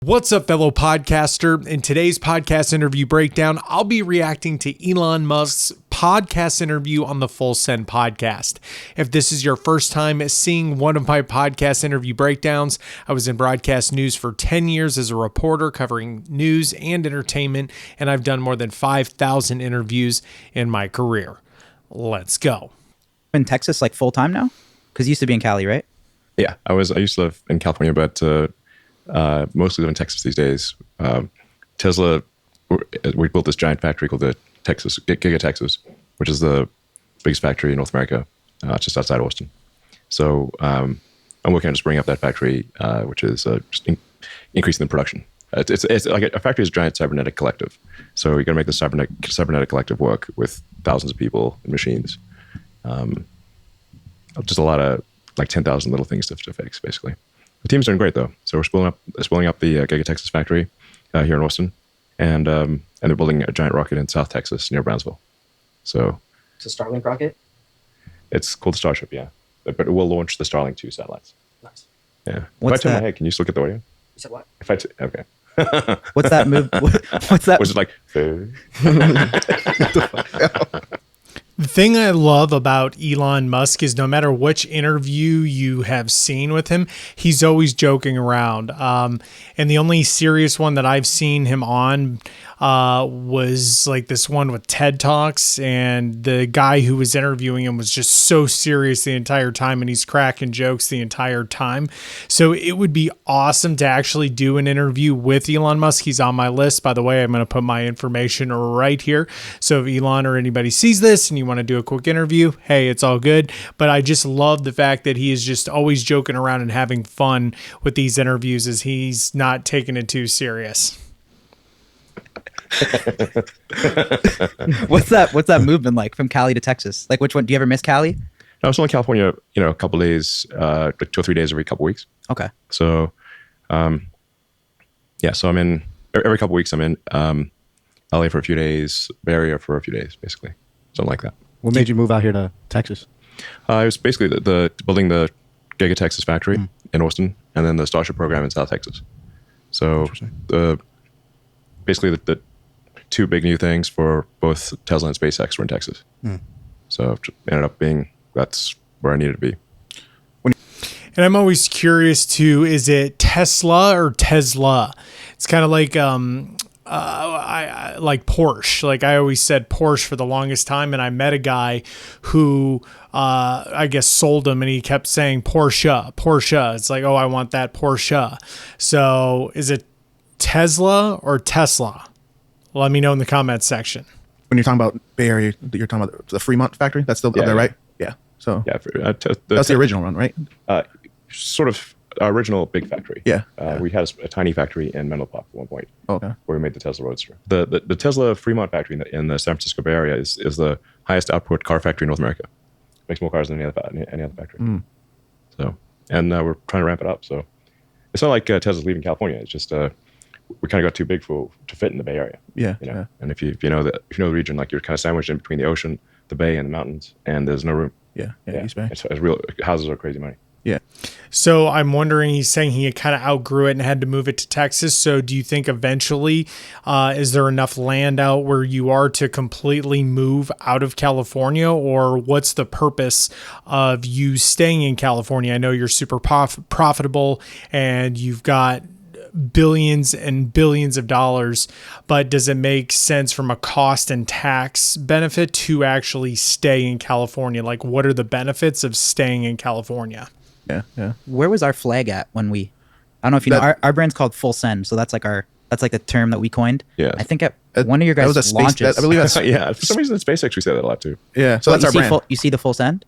What's up, fellow podcaster? In today's podcast interview breakdown, I'll be reacting to Elon Musk's podcast interview on the Full Send podcast. If this is your first time seeing one of my podcast interview breakdowns, I was in broadcast news for 10 years as a reporter covering news and entertainment, and I've done more than 5,000 interviews in my career. Let's go. In Texas, like full time now? Because you used to be in Cali, right? Yeah, I used to live in California, but mostly live in Texas these days. Tesla, we built this giant factory called the Giga Texas, which is the biggest factory in North America, just outside Austin. So I'm working on just bringing up that factory, which is just increasing the production. It's like a factory is a giant cybernetic collective. So you're going to make the cybernetic collective work with thousands of people and machines. Just a lot of like 10,000 little things to fix, basically. The team's doing great though. So we're spooling up the Giga Texas factory here in Austin, and they're building a giant rocket in South Texas near Brownsville. So it's a Starlink rocket. It's called the Starship, yeah. But it will launch the Starlink 2 satellites. Nice. Yeah. What's if I turn that? my head, can you still get the audio? You said what? Okay. What's that move? What's that? Was it like? The thing I love about Elon Musk is no matter which interview you have seen with him, he's always joking around. And the only serious one that I've seen him on was like this one with TED Talks, and the guy who was interviewing him was just so serious the entire time, and he's cracking jokes the entire time. So it would be awesome to actually do an interview with Elon Musk. He's on my list. By the way, I'm going to put my information right here. So if Elon or anybody sees this and you want to do a quick interview, hey, it's all good. But I just love the fact that he is just always joking around and having fun with these interviews, as he's not taking it too serious. What's that movement like from Cali to Texas? Like, which one? Do you ever miss Cali? I was only in California, a couple days, like 2 or 3 days every couple weeks. Okay. So, yeah. So I'm in every couple weeks. I'm in LA for a few days, Bay Area for a few days, basically, something like that. What made you move out here to Texas? It was basically the building the Giga Texas factory in Austin, and then the Starship program in South Texas. So basically the two big new things for both Tesla and SpaceX were in Texas. So it ended up being that's where I needed to be. And I'm always curious too, is it Tesla or Tesla? It's kind of like I like Porsche. Like I always said Porsche for the longest time, and I met a guy who I guess sold him, and he kept saying Porsche. It's like, oh, I want that Porsche. So is it Tesla or Tesla? Let me know in the comments section. When you're talking about Bay Area, you're talking about the Fremont factory? That's still up there, right? Yeah. So Yeah, that's the original one, right? sort of our original big factory. Yeah. We had a tiny factory in Menlo Park at one point. Okay. Where we made the Tesla Roadster. The Tesla Fremont factory in the San Francisco Bay Area is the highest output car factory in North America. Makes more cars than any other factory. So, and we're trying to ramp it up. So it's not like Tesla's leaving California. It's just we kind of got too big to fit in the Bay Area. Yeah. Yeah. And if you know the region, like you're kind of sandwiched in between the ocean, the bay, and the mountains, and there's no room. Yeah. East Bay. It's real. Houses are crazy money. Yeah. So I'm wondering, he's saying he kind of outgrew it and had to move it to Texas. So do you think eventually, is there enough land out where you are to completely move out of California, or what's the purpose of you staying in California? I know you're super profitable and you've got billions and billions of dollars, but does it make sense from a cost and tax benefit to actually stay in California? Like, what are the benefits of staying in California? Yeah. Where was our flag at when we? I don't know if you know. Our brand's called Full Send, so that's like the term that we coined. Yeah. I think at one of your guys' That was a launches. I believe that's Yeah. For some reason, at SpaceX we say that a lot too. yeah. So that's you our see brand. you see the Full Send?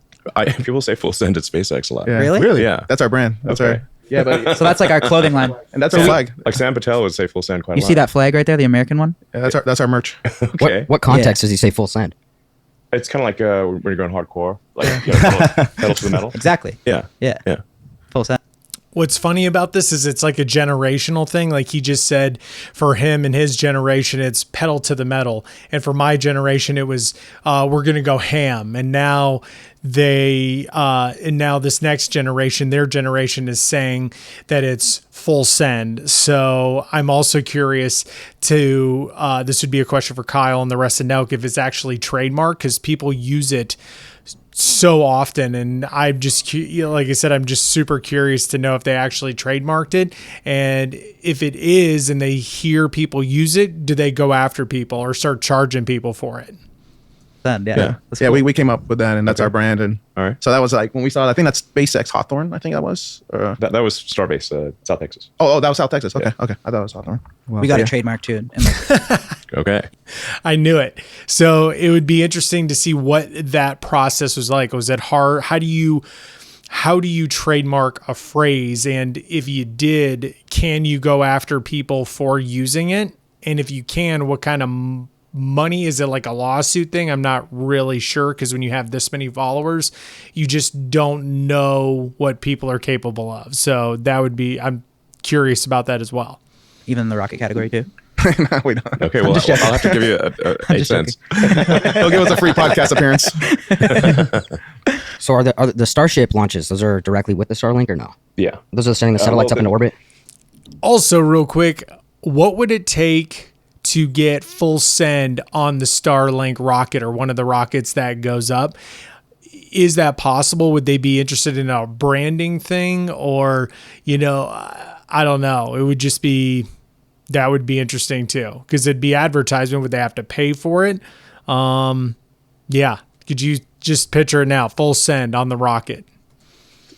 People say full send at SpaceX a lot. Yeah. Really? Really? Yeah. That's our brand. That's Okay. Yeah, but So that's like our clothing line. and that's our flag. Like Sam Patel would say full send quite a You lot. see that flag right there, the American one? Yeah, that's our merch. Okay. What context does he say full send? It's kind of like when you're going hardcore, like pedal to the metal. Exactly. Yeah. Yeah. Yeah. Full Send. What's funny about this is it's like a generational thing. Like he just said, for him and his generation, it's pedal to the metal. And for my generation, it was, we're going to go ham. And now this next generation, their generation is saying that it's full send. So I'm also curious to, this would be a question for Kyle and the rest of Nelk, if it's actually trademarked, because people use it so often, and I'm just like I said, I'm just super curious to know if they actually trademarked it, and if it is and they hear people use it, do they go after people or start charging people for it? Yeah, Cool. we came up with that, and that's our brand. And All right. so that was like when we saw, I think that's SpaceX Hawthorne. I think that was. That was Starbase, South Texas. Oh, that was South Texas. Okay, okay. I thought it was Hawthorne. We got a trademark too. Okay. I knew it. So it would be interesting to see what that process was like. Was it hard? How do you trademark a phrase? And if you did, can you go after people for using it? And if you can, what kind of money? Is it like a lawsuit thing? I'm not really sure, because when you have this many followers, you just don't know what people are capable of. So that would be, I'm curious about that as well. Even in the rocket category too. No, we don't. Okay. Well, I'll have to give you a 8 cents. He'll give us a free podcast appearance. So are the Starship launches, those are directly with the Starlink or no? Yeah. Those are sending the satellites up into orbit? Also, real quick, what would it take to get full send on the Starlink rocket or one of the rockets that goes up? Is that possible? Would they be interested in a branding thing, or, I don't know. It would just be, that would be interesting too, because it'd be advertisement. Would they have to pay for it? Yeah. Could you just picture it now? Full send on the rocket.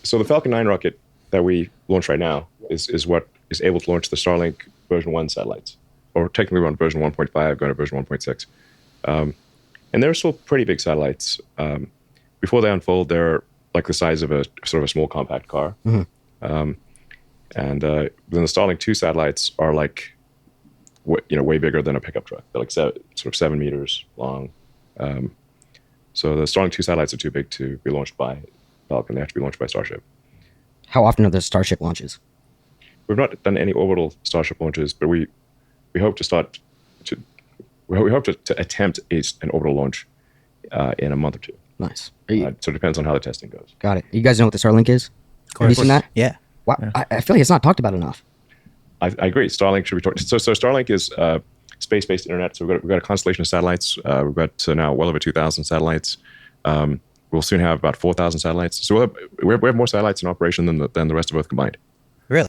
So the Falcon 9 rocket that we launch right now is what is able to launch the Starlink version 1 satellites, or technically we're on version 1.5, going to version 1.6. And they're still pretty big satellites. Before they unfold, they're like the size of a sort of a small compact car. Mm-hmm. And then the Starlink 2 satellites are like, way bigger than a pickup truck. They're like sort of 7 meters long. So the Starlink 2 satellites are too big to be launched by Falcon. They have to be launched by Starship. How often are the Starship launches? We've not done any orbital Starship launches, but we hope to start to we hope to attempt an orbital launch in a month or two. Nice. So it depends on how the testing goes. Got it. You guys know what the Starlink is? Have you seen that? Yeah. Wow. Yeah. I feel like it's not talked about enough. I agree. Starlink should be talked. So Starlink is space-based internet. So we've got a constellation of satellites. We've got now well over 2,000 satellites. We'll soon have about 4,000 satellites. So we have more satellites in operation than the rest of Earth combined. Really?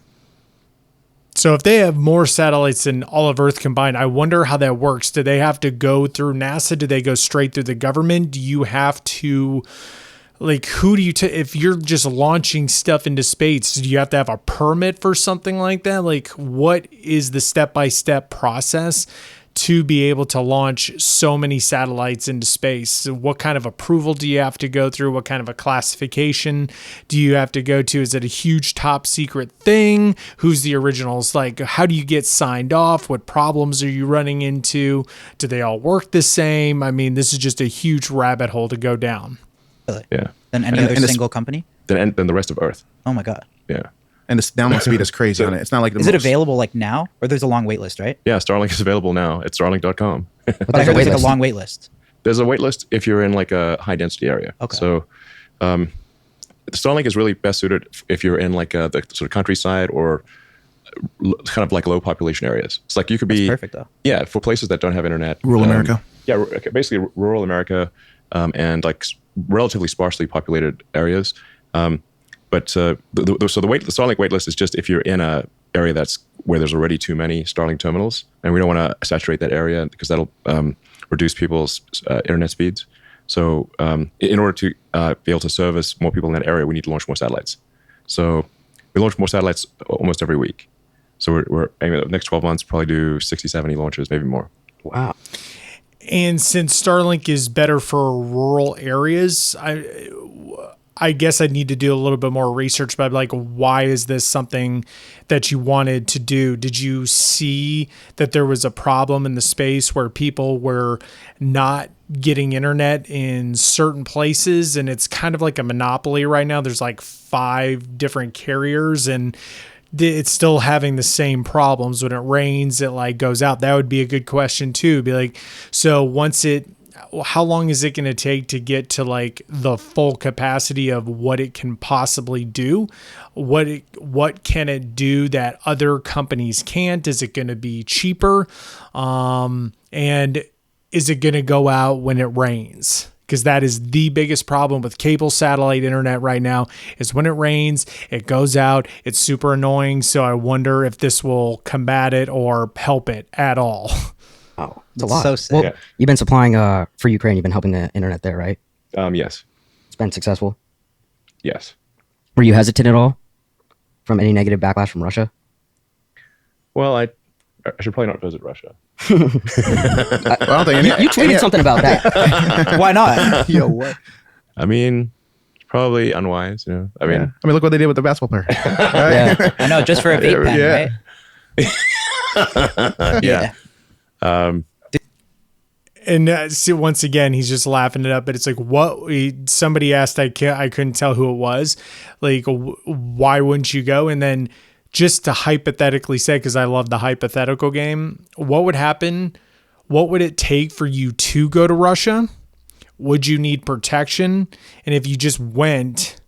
So if they have more satellites than all of Earth combined, I wonder how that works. Do they have to go through NASA? Do they go straight through the government? Do you have to, who do you if you're just launching stuff into space, do you have to have a permit for something like that? What is the step-by-step process to be able to launch so many satellites into space? What kind of approval do you have to go through? What kind of a classification do you have to go to? Is it a huge top secret thing? Who's the originals? How do you get signed off? What problems are you running into? Do they all work the same? I mean, this is just a huge rabbit hole to go down. Really? Yeah. Than any other single company? Than the rest of Earth. Oh my God. Yeah. And the download speed is crazy on it. It's not like Is it available now, or there's a long wait list, right? Yeah, Starlink is available now at starlink.com. But I heard there's a long wait list. There's a wait list if you're in a high density area. Okay. So Starlink is really best suited if you're in the sort of countryside or kind of low population areas. It's you could be perfect though. Yeah, for places that don't have internet. Rural America. Yeah, basically rural America, and relatively sparsely populated areas. But the Starlink waitlist is just if you're in a area where there's already too many Starlink terminals, and we don't want to saturate that area because that'll reduce people's internet speeds. So in order to be able to service more people in that area, we need to launch more satellites. So we launch more satellites almost every week. So we're aiming at the next 12 months, probably do 60, 70 launches, maybe more. Wow. I guess I'd need to do a little bit more research, but like, why is this something that you wanted to do? Did you see that there was a problem in the space where people were not getting internet in certain places? And it's kind of like a monopoly right now. There's like 5 different carriers and it's still having the same problems. When it rains, it like goes out. That would be a good question too. Be like, so how long is it going to take to get to like the full capacity of what it can possibly do? What can it do that other companies can't? Is it going to be cheaper? And is it going to go out when it rains? Because that is the biggest problem with cable satellite internet right now is when it rains, it goes out. It's super annoying. So I wonder if this will combat it or help it at all. Oh, it's a lot. So sick. Well, Yeah. you've been supplying for Ukraine. You've been helping the internet there, right? Yes. It's been successful. Yes. Were you hesitant at all from any negative backlash from Russia? Well, I should probably not visit Russia. Well, I don't think You tweeted something about that. Why not? Yo, what? I mean, it's probably unwise, you know. I mean, I mean, look what they did with the basketball player. Yeah. I know, just for a vape pen, Yeah. right? yeah. And see, once again, he's just laughing it up. But it's like, somebody asked, I couldn't tell who it was. Like, why wouldn't you go? And then just to hypothetically say, because I love the hypothetical game, what would happen? What would it take for you to go to Russia? Would you need protection? And if you just went,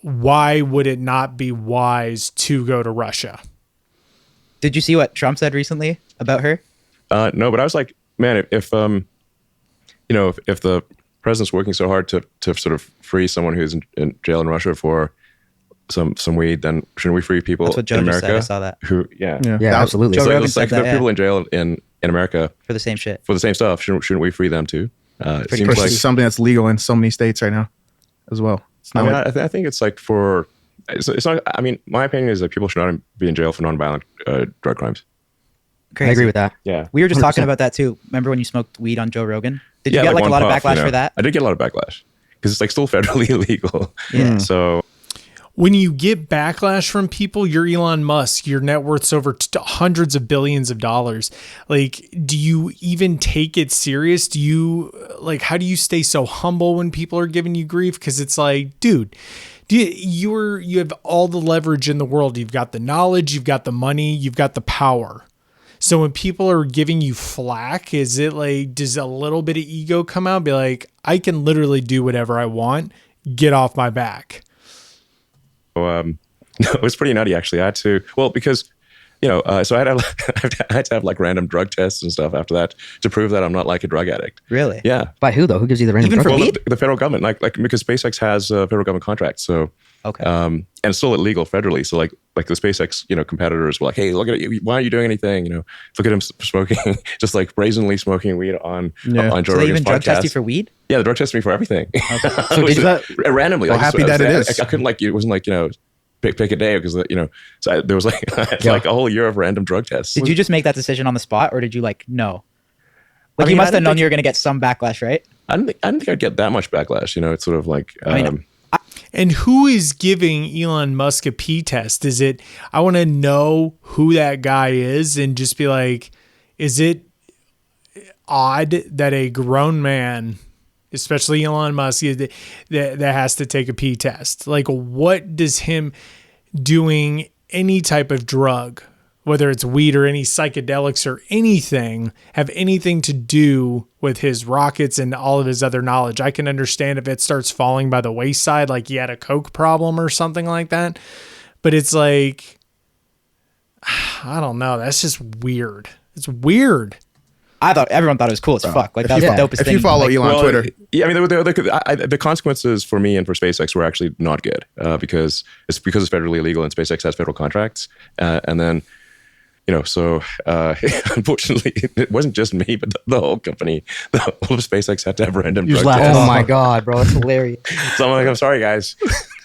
why would it not be wise to go to Russia? Did you see what Trump said recently about her? No, but I was like, man, if the president's working so hard to sort of free someone who's in jail in Russia for some weed, then shouldn't we free people That's what Joe in just America? said. I saw that. Who, yeah. Yeah, absolutely. Joe So Rogan it's like said that, there are people in jail in America For the same shit. for the same stuff. Shouldn't we free them too? It seems Especially like something that's legal in so many states right now, as well. It's I not mean, like- I think it's like it's not. I mean, my opinion is that people should not be in jail for nonviolent drug crimes. Crazy. I agree with that. Yeah. We were just talking 100%. about that too. Remember when you smoked weed on Joe Rogan? Did you Yeah, get like a one lot of puff, backlash you know. for that? I did get a lot of backlash because it's like still federally illegal. Yeah. So When you get backlash from people, you're Elon Musk. Your net worth's over hundreds of billions of dollars. Like, do you even take it serious? Do you how do you stay so humble when people are giving you grief? Because it's like, dude, you have all the leverage in the world. You've got the knowledge, you've got the money, you've got the power. So when people are giving you flack, is it like, does a little bit of ego come out and be like, I can literally do whatever I want, get off my back? no, it was pretty nutty actually. I had to, because, so I had to have like random drug tests and stuff after that to prove that I'm not like a drug addict. Really? Yeah. By who though? Who gives you the random Even drug for Well, weed? the federal government, like because SpaceX has a federal government contract, so Okay. and it's still illegal federally. So like the SpaceX competitors were like, hey, look at it, why aren't you doing anything? Look at him smoking, just like brazenly smoking weed on Joe so they Rogan's even drug test podcast. you for weed? Yeah, they drug tested me for everything. So did that? Randomly. How like, happy that it is. I couldn't it wasn't like pick a day because so there was like I had like a whole year of random drug tests. Did you just make that decision on the spot, or did you know? Like I you mean, I must have didn't known think- you were going to get some backlash, right? I didn't think I'd get that much backlash. It's sort of like And who is giving Elon Musk a P test? Is it, I want to know who that guy is and just be like, is it odd that a grown man, especially Elon Musk, that has to take a P test? Like, what does him doing any type of drug, whether it's weed or any psychedelics or anything, have anything to do with his rockets and all of his other knowledge? I can understand if it starts falling by the wayside, like he had a coke problem or something like that. But it's like, I don't know. That's just weird. It's weird. Everyone thought it was cool as fuck. Like that was the dopest If thing. you follow like, Elon on Twitter, Yeah, I mean, the consequences for me and for SpaceX were actually not good because it's federally illegal and SpaceX has federal contracts, and then. So unfortunately, it wasn't just me, but the whole company, the whole of SpaceX had to have random drug tests. Oh my god, bro, that's hilarious. So I'm like, I'm sorry, guys.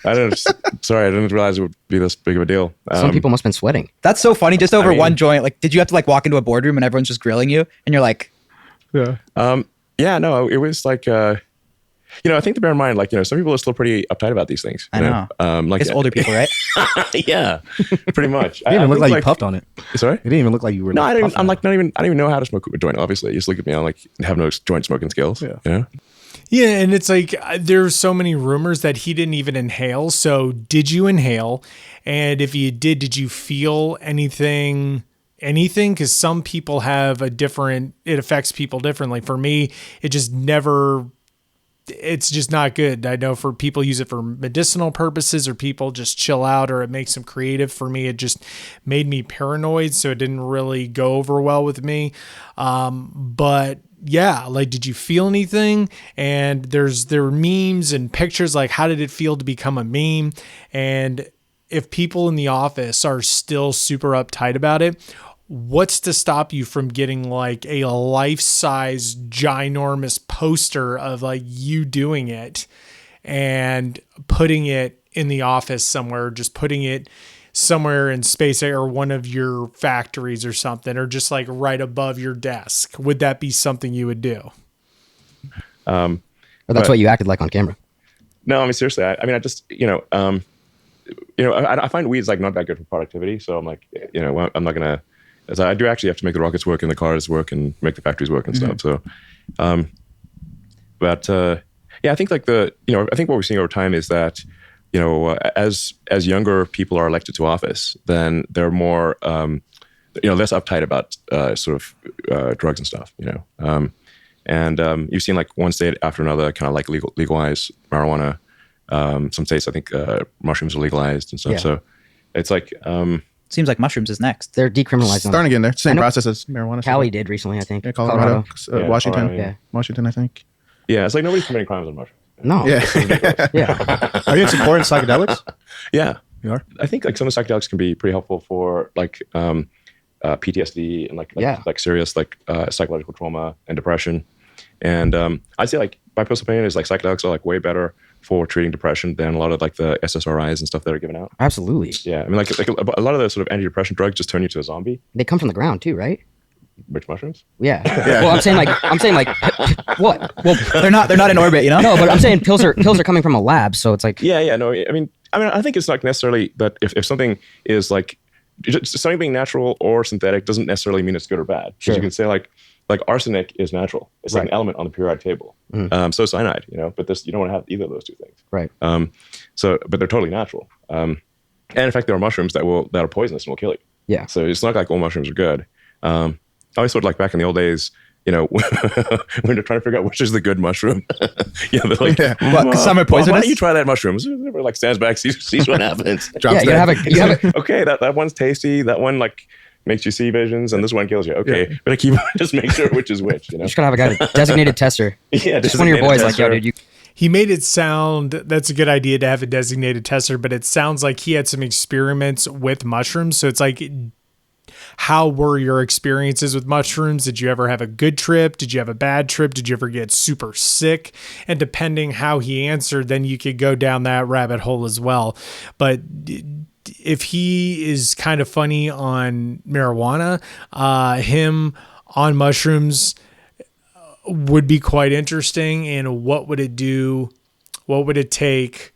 I didn't realize it would be this big of a deal. Some people must have been sweating. That's so funny. Just over mean- one joint. Like, did you have to walk into a boardroom and everyone's just grilling you, and you're like, yeah. Yeah, no, it was like, I think to bear in mind, like, some people are still pretty uptight about these things. I know. Like It's older people, right? yeah, pretty much. It didn't even look think, like you puffed on it. Sorry? It didn't even look like you were. No, I didn't. puffing I'm on like, it. I don't even know how to smoke a joint. Obviously, you just look at me. I'm like, have no joint smoking skills. Yeah. Yeah, and it's like there's so many rumors that he didn't even inhale. So did you inhale? And if you did you feel anything? Because some people have it affects people differently. For me, it's just not good. I know for people use it for medicinal purposes, or people just chill out, or it makes them creative. For me, it just made me paranoid. So it didn't really go over well with me. But yeah, like, did you feel anything? And there were memes and pictures, like, how did it feel to become a meme? And if people in the office are still super uptight about it, what's to stop you from getting like a life-size ginormous poster of like you doing it and putting it in the office somewhere, just putting it somewhere in Spacex or one of your factories or something, or just like right above your desk? Would that be something you would do? Or that's what you acted like on camera. No, I mean, seriously. I mean, I just, I find weed's like not that good for productivity. So I'm like, I'm not gonna. As I do actually have to make the rockets work and the cars work and make the factories work and stuff. So, I think like I think what we're seeing over time is that, as younger people are elected to office, then they're more, less uptight about drugs and stuff. You've seen like one state after another kind of like legalize marijuana. Some states, I think, mushrooms are legalized and stuff. Yeah. So it's like. Seems like mushrooms is next. They're decriminalizing. Starting again there. Same I know process as marijuana. Cali did recently, I think. Yeah, Colorado. Washington. Colorado, Yeah. Washington, I think. Yeah, it's like nobody's committing crimes on mushrooms. No. Yeah. Yeah. Are you in support of psychedelics? Yeah. You are? I think like some of the psychedelics can be pretty helpful for like PTSD and like serious like psychological trauma and depression. And I'd say like my personal opinion is like psychedelics are like way better for treating depression than a lot of like the SSRIs and stuff that are given out. Absolutely. Yeah, I mean like a lot of the sort of antidepressant drugs just turn you to a zombie. They come from the ground too, right? Which mushrooms? Yeah. Well, I'm saying like what? Well, They're not in orbit, you know? no, but I'm saying pills are coming from a lab, so it's like Yeah, no. I mean, I think it's not necessarily that if something is like something being natural or synthetic doesn't necessarily mean it's good or bad. Because Sure. you can say like arsenic is natural. It's like an element on the periodic table. So is cyanide, but you don't want to have either of those two things. right. But they're totally natural. And in fact, there are mushrooms that are poisonous and will kill you. Yeah. So it's not like all mushrooms are good. I always thought like back in the old days, when they're trying to figure out which is the good mushroom. They're like, What, 'cause some are Why poisonous? don't you try that mushroom? Like stands back, sees what happens. Yeah, you have a Okay, that one's tasty. That one like makes you see visions, and this one kills you. Okay, but I keep just make sure which is which. you just gotta have a guy designated tester. Yeah, Just one of your boys like, yo, dude, you He made it sound that's a good idea to have a designated tester, but it sounds like he had some experiments with mushrooms. So it's like, how were your experiences with mushrooms? Did you ever have a good trip? Did you have a bad trip? Did you ever get super sick? And depending how he answered, then you could go down that rabbit hole as well. But if he is kind of funny on marijuana, him on mushrooms would be quite interesting. And what would it do? What would it take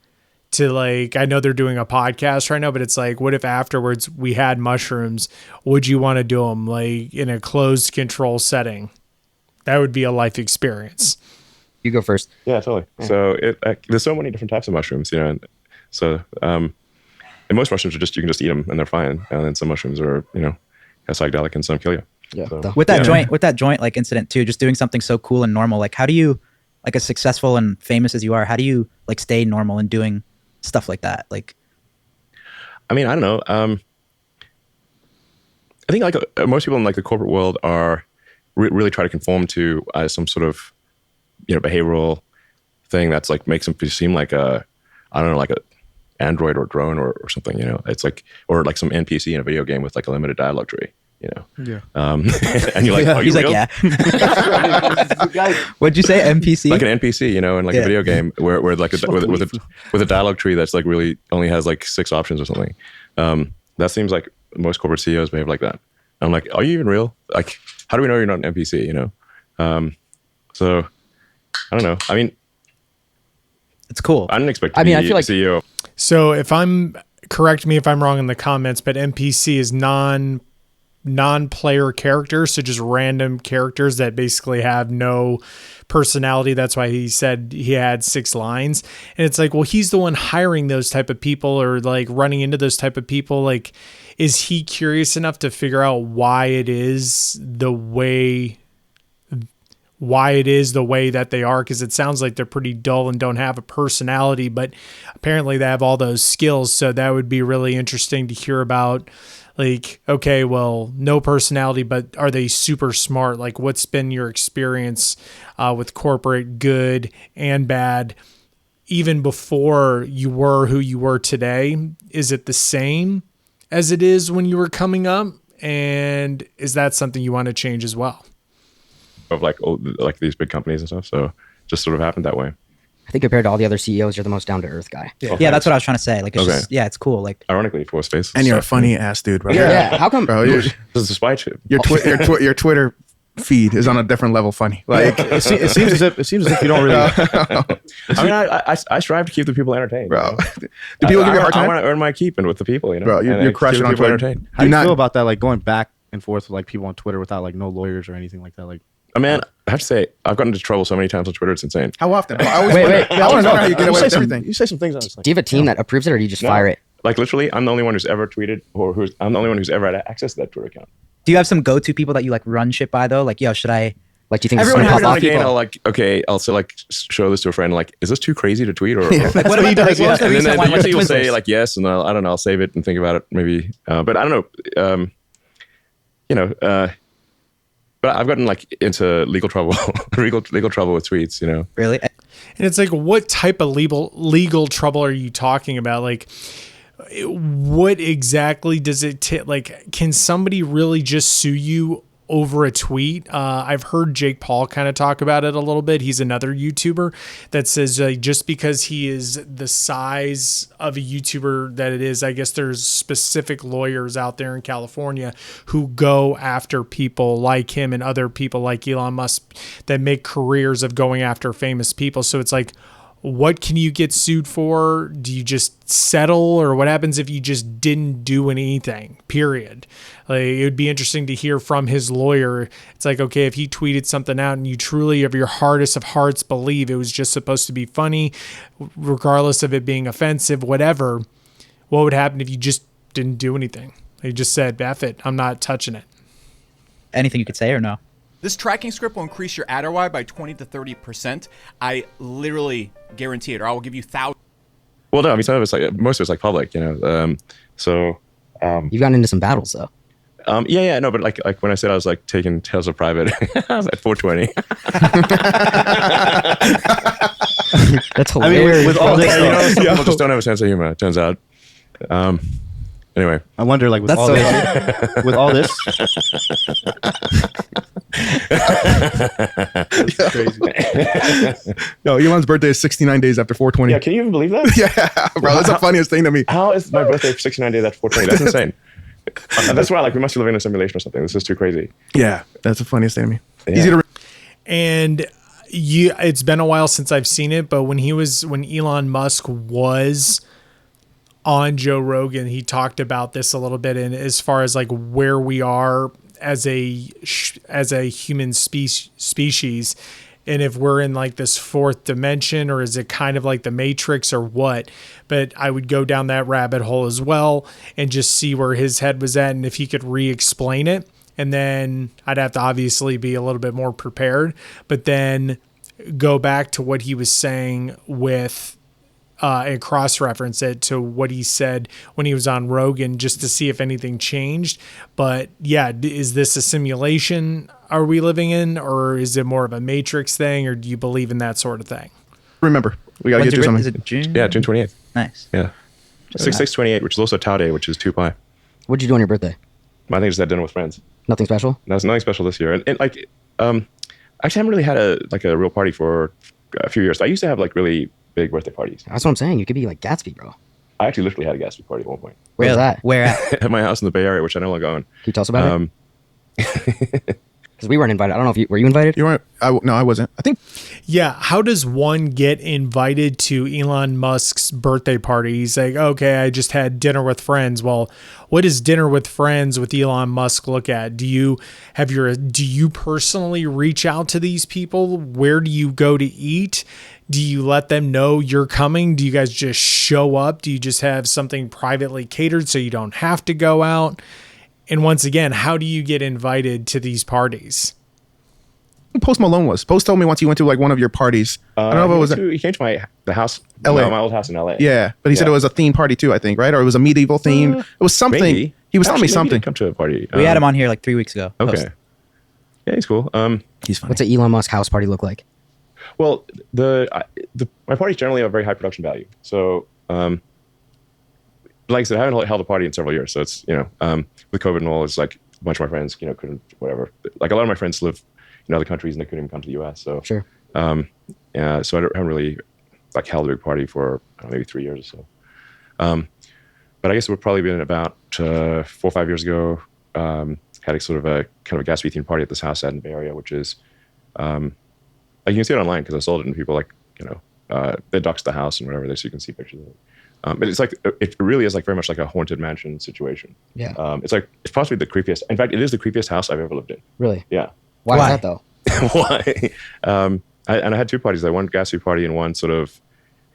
to, like, I know they're doing a podcast right now, but it's like, what if afterwards we had mushrooms? Would you want to do them like in a closed control setting? That would be a life experience. you go first. Yeah, totally. So there's so many different types of mushrooms, and so and most mushrooms are you can just eat them and they're fine, and then some mushrooms are psychedelic and some kill you. Yeah. So, With that joint like incident too, just doing something so cool and normal, like how do you, like as successful and famous as you are, how do you like stay normal and doing stuff like that? Like, I mean, I don't know. I think like most people in like the corporate world are really try to conform to some sort of behavioral thing that's like makes them seem like a android or drone or something. It's like, or like some NPC in a video game with like a limited dialogue tree. Yeah. And you're like, are you he's real? like, yeah. What'd you say? NPC? Like an NPC, in like a video game where like with a dialogue tree that's like really only has like 6 options or something. That seems like most corporate CEOs behave like that. I'm like, are you even real? Like, how do we know you're not an NPC? So I don't know. I mean, It's cool. I didn't expect to I be mean, I feel like- CEO. So correct me if I'm wrong in the comments, but NPC is non-player characters, so just random characters that basically have no personality. That's why he said he had 6 lines. And it's like, well, he's the one hiring those type of people or like running into those type of people. Like, is he curious enough to figure out why it is the way that they are? Because it sounds like they're pretty dull and don't have a personality, but apparently they have all those skills. So that would be really interesting to hear about. Like, okay, well, no personality, but are they super smart? Like, what's been your experience with corporate, good and bad, even before you were who you were today? Is it the same as it is when you were coming up? And is that something you want to change as well? Of like these big companies and stuff. So just sort of happened that way. I think compared to all the other CEOs, you're the most down-to-earth guy. Yeah, that's what I was trying to say. Like, it's Okay. just, yeah, it's cool. Like, Ironically, for space. And you're a funny ass dude, bro. Yeah. How come? Bro, This is a spy chip. your Twitter feed is on a different level funny. Like, It seems as if you don't really. I mean, I strive to keep the people entertained. bro, You know? do people give you a hard I time? want to earn my keep and with the people, you know. Bro, And you're I crushing keep on people Twitter. entertained. How do you feel about that? Like going back and forth with like people on Twitter without like no lawyers or anything like that. Like, I mean, I have to say, I've gotten into trouble so many times on Twitter. It's insane. How often? I always Wait, wonder, wait. I want to know how you get away with everything. You say some things. I was like, Do you have a team that approves it, or do you just No. fire it? Like literally, I'm the only one who's ever tweeted, or I'm the only one who's ever had access to that Twitter account. do you have some go-to people that you like run shit by though? Like, yo, should I? Like, do you think Everyone this is has gonna their pop own off? I'll like, okay, I'll say like show this to a friend. Like, is this too crazy to tweet? Or Like, what about the, like, what was the and recent then one? Like, usually the will say Twizzlers? like yes, and I don't know. I'll save it and think about it maybe. But I don't know. You know. But I've gotten like into legal trouble, legal trouble with tweets. You know. Really? And it's like, what type of legal trouble are you talking about? Like, what exactly does it like? Can somebody really just sue you over a tweet? I've heard Jake Paul kind of talk about it a little bit. He's another YouTuber that says just because he is the size of a YouTuber that it is, I guess there's specific lawyers out there in California who go after people like him and other people like Elon Musk that make careers of going after famous people. So it's like, what can you get sued for? Do you just settle, or what happens if you just didn't do anything, period? Like, it would be interesting to hear from his lawyer. It's like, okay, if he tweeted something out and you truly of your hardest of hearts believe it was just supposed to be funny, regardless of it being offensive, whatever, what would happen if you just didn't do anything? They just said, F it, I'm not touching it. Anything you could say or no? This tracking script will increase your ad ROI by 20 to 30%. I literally guarantee it, or I will give you thousands. Well, no, I mean, some of it's like most of it's like public, you know. You've gotten into some battles, though. Yeah, no, but like when I said I was like taking Tesla private, I was at 420. That's I hilarious. mean, with all this, You know, stuff, some people just don't have a sense of humor. It turns out. Anyway, I wonder, like, with That's all so this, with all this, That's crazy. Yo, Elon's birthday is 69 days after 420. yeah, can you even believe that? Yeah, bro, that's the funniest thing to me. How is my birthday for 69 days after 420? That's insane. That's why, like, we must be living in a simulation or something. This is too crazy. Yeah, that's the funniest thing to me. Yeah. Easy to. And it's been a while since I've seen it, but when Elon Musk was on Joe Rogan, he talked about this a little bit, and as far as like where we are as a human species, and if we're in like this fourth dimension, or is it kind of like the Matrix or what? But I would go down that rabbit hole as well and just see where his head was at, and if he could re-explain it. And then I'd have to obviously be a little bit more prepared, but then go back to what he was saying with and cross-reference it to what he said when he was on Rogan, just to see if anything changed. But yeah, is this a simulation are we living in, or is it more of a Matrix thing, or do you believe in that sort of thing? Remember, we gotta When's get your through birthday? something. Is it June? Yeah, June 28th. Nice. Yeah. 6628, which is also Tau Day, which is 2 pi. What'd you do on your birthday? I think it's had dinner with friends. Nothing special? That's nothing special this year. And like, actually, I haven't really had a real party for a few years. I used to have like really big birthday parties. That's what I'm saying. You could be like Gatsby, bro. I actually literally had a Gatsby party at one point Where's Really? that? Where at? at my house in the Bay Area, which I no longer own. Can you tell us about it? Because we weren't invited. I don't know if you were you invited. You weren't. No, I wasn't. I think Yeah, how does one get invited to Elon Musk's birthday party? He's like, okay, I just had dinner with friends. Well, what does dinner with friends with Elon Musk look at? Do you personally reach out to these people? Where do you go to eat? Do you let them know you're coming? Do you guys just show up? Do you just have something privately catered so you don't have to go out? And once again, how do you get invited to these parties? Post Malone was. Post told me once he went to like one of your parties. I don't know if it was. He came to the house, LA. my old house in LA. Yeah, but he said it was a theme party too. I think, right? Or it was a medieval theme. It was something. Maybe. He was telling me Actually, maybe he something. did come to a party. We had him on here like 3 weeks ago. Okay. Post. Yeah, he's cool. He's funny. What's an Elon Musk house party look like? Well, my parties generally have very high production value. So, like I said, I haven't held a party in several years. So it's, with COVID and all, it's like a bunch of my friends, couldn't, whatever. Like a lot of my friends live in other countries and they couldn't even come to the US. So, Sure. yeah, so I haven't really like held a big party for maybe 3 years or so. But I guess it would probably been about 4 or 5 years ago. Had a sort of a kind of a Gatsby themed party at this house out in the Bay Area, which is, like you can see it online because I sold it and people they doxed the house and whatever, so you can see pictures of it. But it's like, it really is like very much like a haunted mansion situation. Yeah. It's possibly the creepiest. In fact, it is the creepiest house I've ever lived in. Really? Yeah. Why Why? is that though? Why? I had two parties. One Gatsby party and one sort of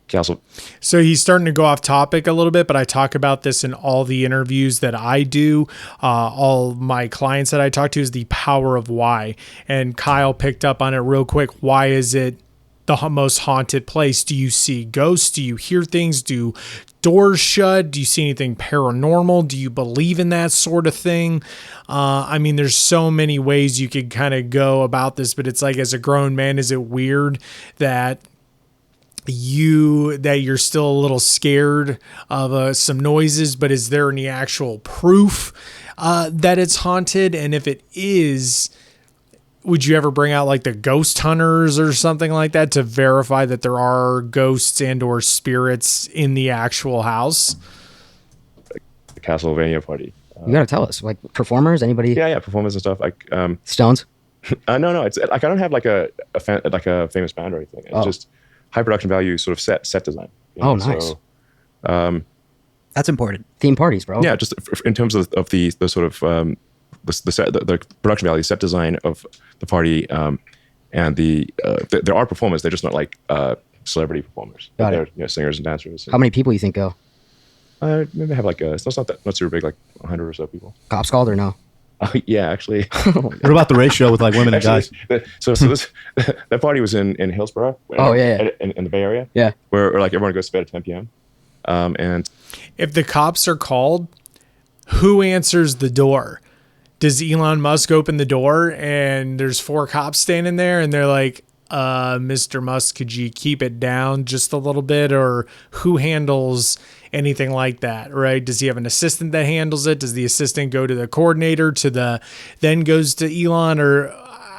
castle. So he's starting to go off topic a little bit, but I talk about this in all the interviews that I do. All my clients that I talk to is the power of why. And Kyle picked up on it real quick. Why is it the most haunted place? Do you see ghosts? Do you hear things? Do doors shut? Do you see anything paranormal? Do you believe in that sort of thing? I mean, there's so many ways you could kind of go about this, but it's like, as a grown man, is it weird that you're still a little scared of some noises, but is there any actual proof that it's haunted? And if it is, would you ever bring out like the ghost hunters or something like that to verify that there are ghosts and or spirits in the actual house? The Castlevania party. You gotta tell us, like performers, anybody? Yeah, performance and stuff. Like, Stones. no, it's like I don't have like a famous band or anything. It's just high production value, sort of set design. Nice. So, That's important. Theme parties, bro. yeah, just in terms of the sort of the production value, set design of the party, and there are performers. They're just not like celebrity performers. Got it. They're singers and dancers. How many people you think go? Maybe have like it's not super big, like 100 or so people. Cops called or no? Yeah, actually. What about the ratio with like women and guys? So this that party was in Hillsborough. Oh, yeah. In the Bay Area. Yeah. Where like everyone goes to bed at 10 p.m. And If the cops are called, who answers the door? Does Elon Musk open the door and there's 4 cops standing there and they're like, Mr. Musk, could you keep it down just a little bit? Or who handles anything like that, right? Does he have an assistant that handles it? Does the assistant go to the coordinator then goes to Elon, or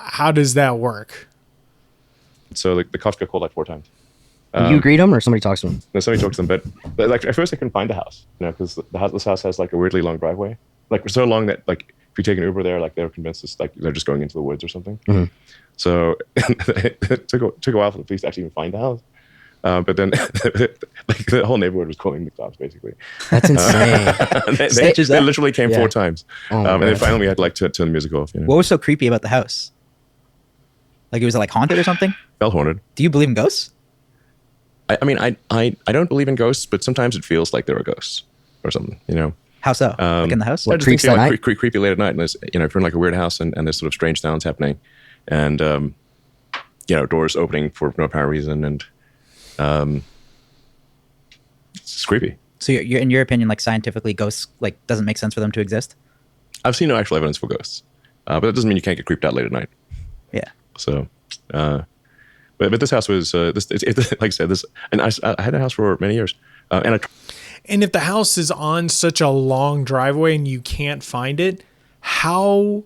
how does that work? so the cops got called like 4 times. You greet them or somebody talks to them? Then somebody talked to them, but like at first I couldn't find the house, because this house has like a weirdly long driveway, like so long that like if you take an Uber there, like they were convinced it's like they're just going into the woods or something. Mm-hmm. So it took a while for the police to actually even find the house. But then like the whole neighborhood was calling the cops basically. That's insane. they literally came 4 times. Oh, and then finally we had to like turn the music off. What was so creepy about the house? Like, it was like haunted or something? Felt haunted. Do you believe in ghosts? I mean, I don't believe in ghosts, but sometimes it feels like there are ghosts or something, How so? Like in the house? I just creeps think, at like, night? creepy late at night, and there's, if you're in like a weird house and there's sort of strange sounds happening, and doors opening for no apparent reason, and it's creepy. So you're in your opinion, like scientifically, ghosts like doesn't make sense for them to exist? I've seen no actual evidence for ghosts, but that doesn't mean you can't get creeped out late at night. Yeah. So, but this house was like I said, and I had a house for many years, And if the house is on such a long driveway and you can't find it, how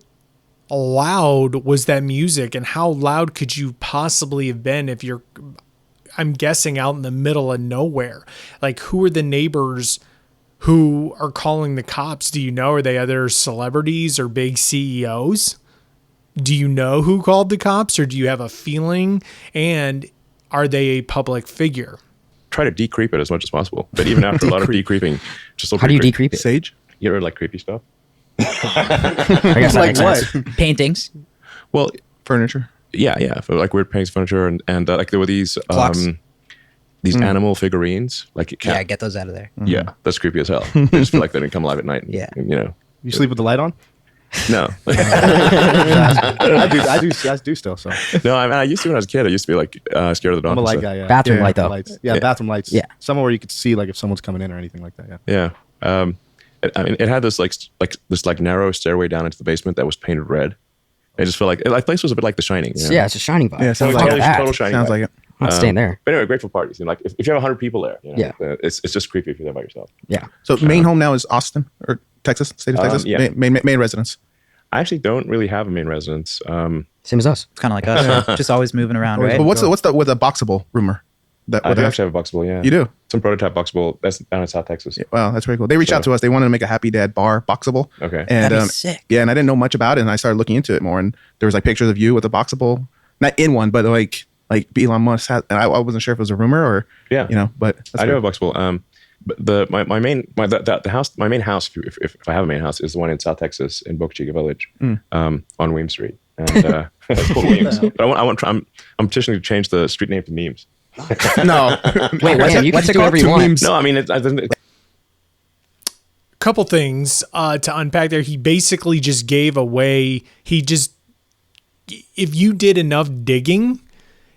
loud was that music, and how loud could you possibly have been if you're, I'm guessing, out in the middle of nowhere? Like, who are the neighbors who are calling the cops? Do you know? Are they other celebrities or big CEOs? Do you know who called the cops, or do you have a feeling? And are they a public figure? Try to decreep it as much as possible. But even after a lot of decreeping, just look How do you creepy. decreep it? Sage? You ever like creepy stuff? I guess that Like makes sense. what? Paintings. Well, Furniture? yeah, for like weird paintings, furniture, and like there were these Clocks. animal figurines, like a cat. Yeah, get those out of there. Yeah, that's creepy as hell. I just feel like they didn't come alive at night. Yeah. You know. You sleep with the light on? No, I do still. So no. I used to when I was a kid. I used to be like scared of the dark. I'm a and light stuff. guy. Yeah. Bathroom light, though. Lights. Yeah, bathroom lights. Yeah. Somewhere where you could see like if someone's coming in or anything like that. Yeah. Yeah. I mean, it had this like narrow stairway down into the basement that was painted red. I just felt like the place was a bit like The Shining. You know? Yeah, it's a Shining vibe. Yeah, sounds Fuck like total, it. that. total Shining. Sounds vibe. like it. I'm not staying there. But anyway, grateful parties. You know, like if you have 100 people there, you know, Yeah. it's just creepy if you're there by yourself. Yeah. So main home now is Austin or Texas, state of Texas? yeah. Main residence. I actually don't really have a main residence. Same as us. It's kind of like us, just always moving around, right? But what's the Boxable rumor? That I what do they actually have a Boxable, yeah. You do? Some prototype Boxable. That's down in South Texas. Wow, that's very cool. They reached out to us. They wanted to make a Happy Dad bar Boxable. Okay. And That'd be sick. yeah, and I didn't know much about it, and I started looking into it more. And there was like pictures of you with a Boxable, not in one, but like Elon Musk had. And I wasn't sure if it was a rumor or Yeah. but that's I do very- have a Boxable. But my main house, if I have a main house, is the one in South Texas in Boca Chica Village, on Weems Street. And it's called Weems. But I'm petitioning to change the street name to Memes. No. Wait, man, you can what's just it do whatever called? you want. Memes. No, I mean it's Couple things to unpack there. He basically just gave away. If you did enough digging,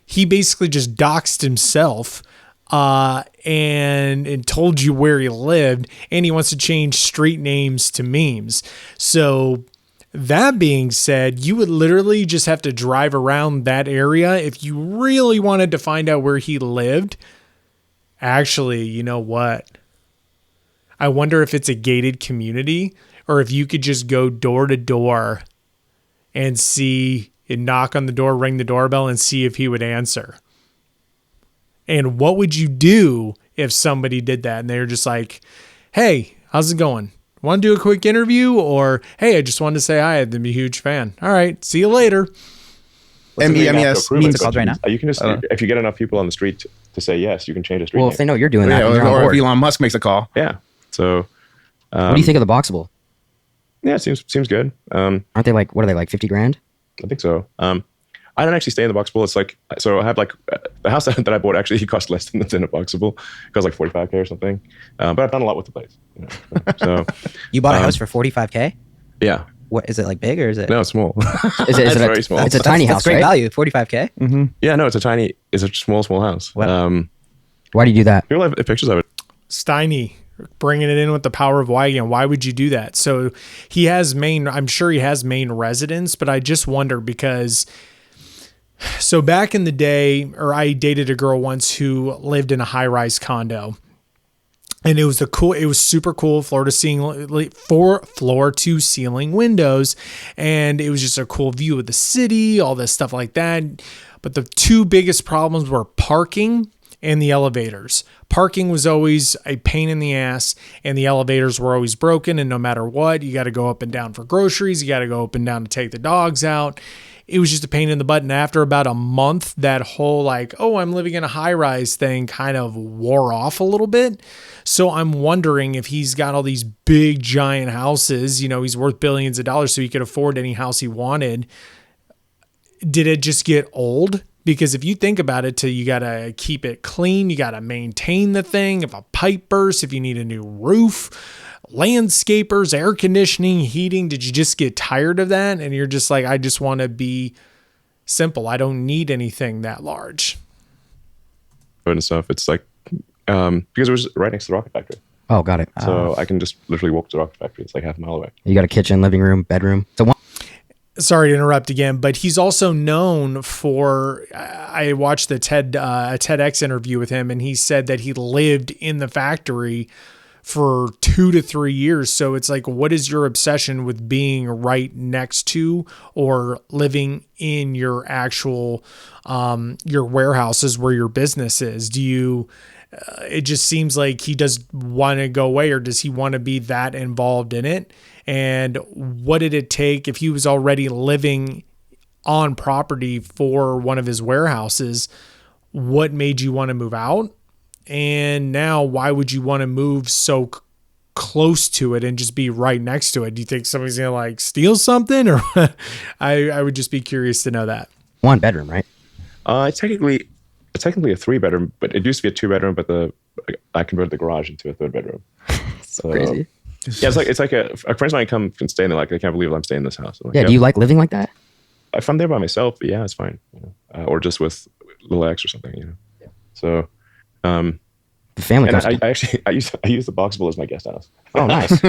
he basically just doxed himself and told you where he lived, and he wants to change street names to memes. So that being said, you would literally just have to drive around that area if you really wanted to find out where he lived. Actually, you know what? I wonder if it's a gated community or if you could just go door to door and see and knock on the door, ring the doorbell, and see if he would answer. And what would you do if somebody did that and they were just like, hey, how's it going? Want to do a quick interview? Or, hey, I just wanted to say hi. I'm a huge fan. All right, see you later. MEMES means called right now? You can just if you get enough people on the street to say yes, you can change a street Well, name. if they know you're doing that, yeah, then you're on or board. if Elon Musk makes a call. Yeah. So What do you think of the Boxable? yeah, it seems good. Aren't they like, what are they, like 50 grand? I think so. I don't actually stay in the Boxable. It's like, so I have like the house that I bought actually cost less than a Boxable. It cost like $45K or something. But I've done a lot with the place. You know, so You bought a house for $45K? yeah, What is it, like big or is it? no, it's small. Is it It's a, very small. It's a tiny That's house, great right? value. $45K. Yeah, no, it's a small house. Wow. Why do you do that? People have pictures of it. Steiny bringing it in with the power of why again. Why would you do that? So I'm sure he has main residence, but I just wonder because so back in the day, or I dated a girl once who lived in a high-rise condo. And it was super cool floor to ceiling windows. And it was just a cool view of the city, all this stuff like that. But the two biggest problems were parking and the elevators. Parking was always a pain in the ass, and the elevators were always broken. And no matter what, you got to go up and down for groceries. You got to go up and down to take the dogs out. It was just a pain in the butt. And after about a month, that whole like, oh, I'm living in a high rise thing kind of wore off a little bit. So I'm wondering if he's got all these big giant houses, he's worth billions of dollars, so he could afford any house he wanted. Did it just get old? Because if you think about it, you got to keep it clean. You got to maintain the thing. If a pipe bursts, if you need a new roof, landscapers, air conditioning, heating, did you just get tired of that? And you're just like, I just want to be simple. I don't need anything that large. And stuff. It's like, because it was right next to the rocket factory. Oh, got it. So I can just literally walk to the rocket factory. It's like half a mile away. You got a kitchen, living room, bedroom. So one. Sorry to interrupt again, but he's also known for, I watched the TEDx interview with him, and he said that he lived in the factory for 2 to 3 years. So it's like, what is your obsession with being right next to or living in your actual, your warehouses where your business is? Do you, it just seems like he does want to go away, or does he want to be that involved in it? And what did it take if he was already living on property for one of his warehouses. What made you want to move out? And now why would you want to move so close to it and just be right next to it? Do you think somebody's going to like steal something, or I would just be curious to know that. 1 bedroom, right? It's technically a 3-bedroom, but it used to be a 2-bedroom, but I converted the garage into a 3rd bedroom. So crazy. Yeah, it's like a friend of mine come and stay in there. Like, I can't believe I'm staying in this house. I'm like, Yeah, do you like living like that? If I'm there by myself, yeah, it's fine. Or just with little X or something, So, The family and comes. I use the Boxable as my guest house. Oh, nice. So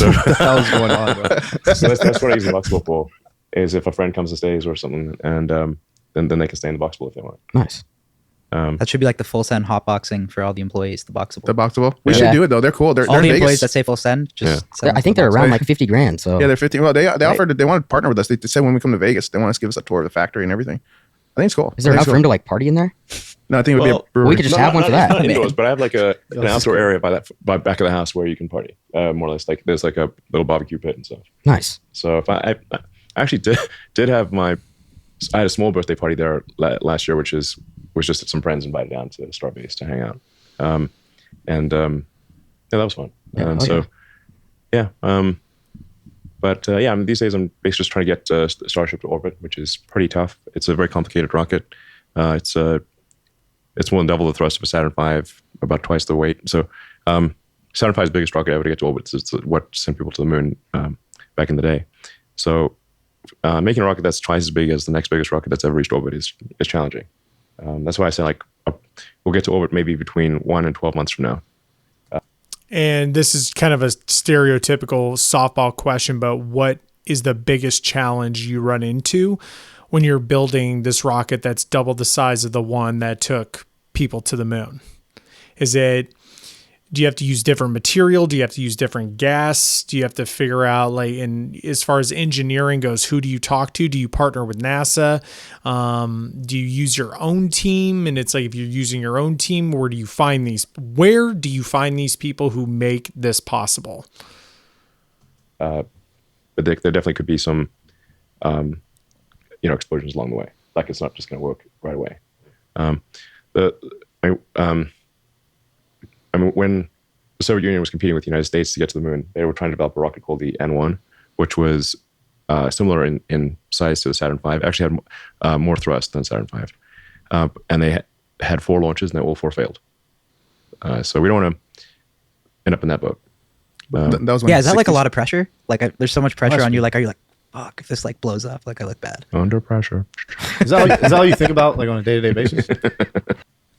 What the hell is going on, bro? so that's what I use the Boxable for. Is if a friend comes and stays or something, and then they can stay in the Boxable if they want. Nice. That should be like the full send hotboxing for all the employees. The Boxable. The Boxable. We Yeah. should do it though. They're cool. They're all the in employees Vegas. that say full send. Just send I them think to they're the around Boxable. like 50 grand. So Yeah, they're 15. Well, they offered. They wanted to partner with us. They said when we come to Vegas, they want us to give us a tour of the factory and everything. I think it's cool. is there I think enough it's room cool. to like party in there? No, I think it would be a brewery. we could just have one for that. Not Man. indoors, but I have like an outdoor area by back of the house where you can party. More or less, like there's like a little barbecue pit and stuff. Nice. So if I actually did have I had a small birthday party there last year, which was just some friends invited down to Starbase to hang out, yeah, that was fun. Yeah, So yeah, but yeah, these days I'm basically just trying to get Starship to orbit, which is pretty tough. It's a very complicated rocket. It's more than double the thrust of a Saturn V, about twice the weight. So Saturn V's biggest rocket ever to get to orbit. It's what sent people to the moon back in the day. So making a rocket that's twice as big as the next biggest rocket that's ever reached orbit is challenging. That's why I say we'll get to orbit maybe between 1 and 12 months from now. And this is kind of a stereotypical softball question, but what is the biggest challenge you run into when you're building this rocket that's double the size of the one that took people to the moon? Do you have to use different material? Do you have to use different gas? Do you have to figure out, like, and as far as engineering goes, who do you talk to? Do you partner with NASA? Do you use your own team? And it's like, if you're using your own team, where do you find these people who make this possible? But there definitely could be some, explosions along the way. Like, it's not just going to work right away. When the Soviet Union was competing with the United States to get to the moon, they were trying to develop a rocket called the N1, which was similar in size to the Saturn V. Actually had more thrust than Saturn V. And they had 4 launches, and all 4 failed. So we don't want to end up in that boat. That was when Yeah, is that like a 60s. lot of pressure? Like, there's so much pressure on you. Like, are you like, fuck, if this like blows up, like I look bad? Under pressure. Is that all you think about, like on a day-to-day basis?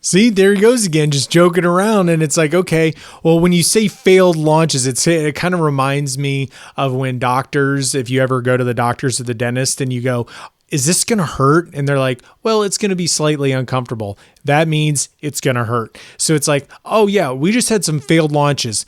See, there he goes again, just joking around. And it's like, okay, well, when you say failed launches, it kind of reminds me of when doctors, if you ever go to the doctors or the dentist and you go, is this going to hurt? And they're like, well, it's going to be slightly uncomfortable. That means it's going to hurt. So it's like, oh yeah, we just had some failed launches.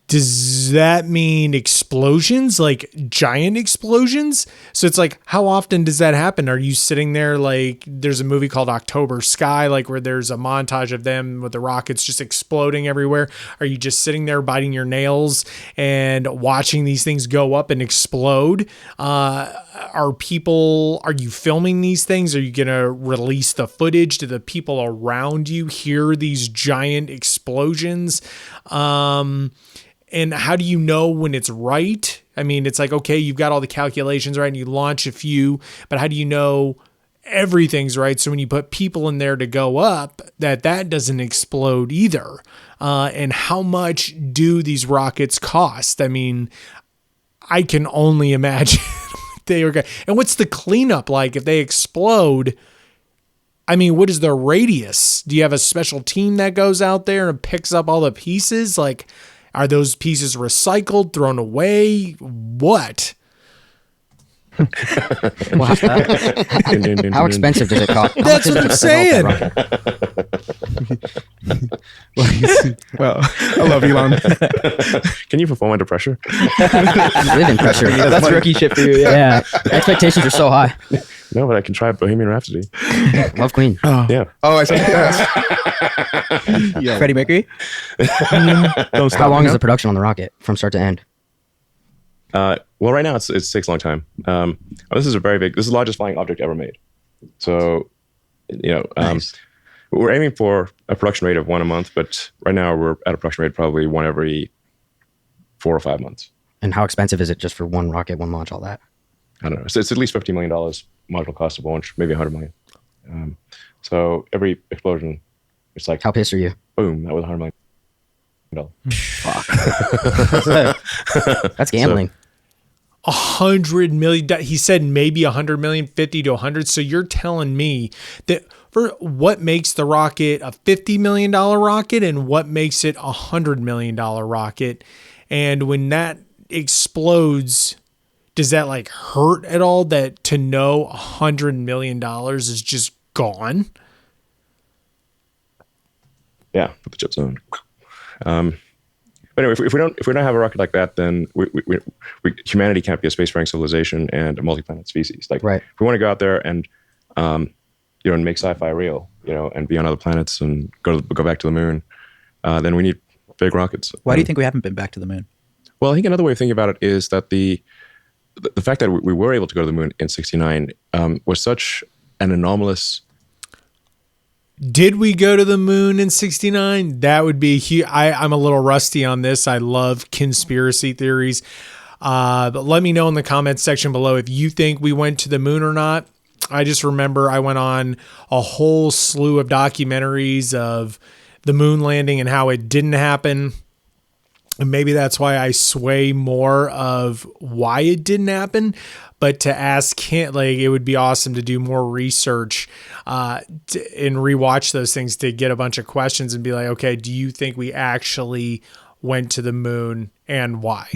Does that mean explosions, like giant explosions? So it's like, how often does that happen? Are you sitting there, like, there's a movie called October Sky, like where there's a montage of them with the rockets just exploding everywhere. Are you just sitting there biting your nails and watching these things go up and explode? Are you filming these things? Are you going to release the footage? Do the people around you hear these giant explosions? And how do you know when it's right? I mean, it's like, okay, you've got all the calculations right and you launch a few, but how do you know everything's right? So when you put people in there to go up, that doesn't explode either. And how much do these rockets cost? I mean, I can only imagine they are. And what's the cleanup like if they explode? I mean, what is the radius? Do you have a special team that goes out there and picks up all the pieces? Like, are those pieces recycled, thrown away? What? Wow. How expensive does it cost? How That's much what I'm is it to develop saying. Well, I love Elon. Can you perform under pressure? that rocket? Live in pressure. That's rookie shit for you. Yeah. Yeah. Expectations are so high. No, but I can try Bohemian Rhapsody. Love Queen. Yeah. Oh, I said yes. Yeah. Freddie Mercury. Don't stop How long me is now. the production on the rocket from start to end? Well, right now it takes a long time. This is the largest flying object ever made. So, Nice. we're aiming for a production rate of one a month, but right now we're at a production rate probably one every 4 or 5 months. And how expensive is it just for one rocket, one launch, all that? I don't know. So it's at least $50 million module cost of launch, maybe $100 million. So every explosion, it's like, How pissed are you? boom, that was $100 million. That's gambling. $100 million. He said maybe 100 million, 50 to 100. So you're telling me that for what makes the rocket a $50 million rocket and what makes it a $100 million rocket? And when that explodes, does that like hurt at all that to know $100 million is just gone? Yeah, put the chips on. But anyway, if we don't have a rocket like that, then humanity can't be a spacefaring civilization and a multi-planet species. Like, Right. if we want to go out there and and make sci-fi real, and be on other planets and go back to the moon, then we need big rockets. Why do you think we haven't been back to the moon? Well, I think another way of thinking about it is that the fact that we were able to go to the moon in '69 was such an anomalous. Did we go to the moon in 69? That would be huge. I'm a little rusty on this. I love conspiracy theories. But let me know in the comments section below if you think we went to the moon or not. I just remember I went on a whole slew of documentaries of the moon landing and how it didn't happen. And maybe that's why I sway more of why it didn't happen. But to ask him, like, it would be awesome to do more research and rewatch those things to get a bunch of questions and be like, okay, do you think we actually went to the moon and why?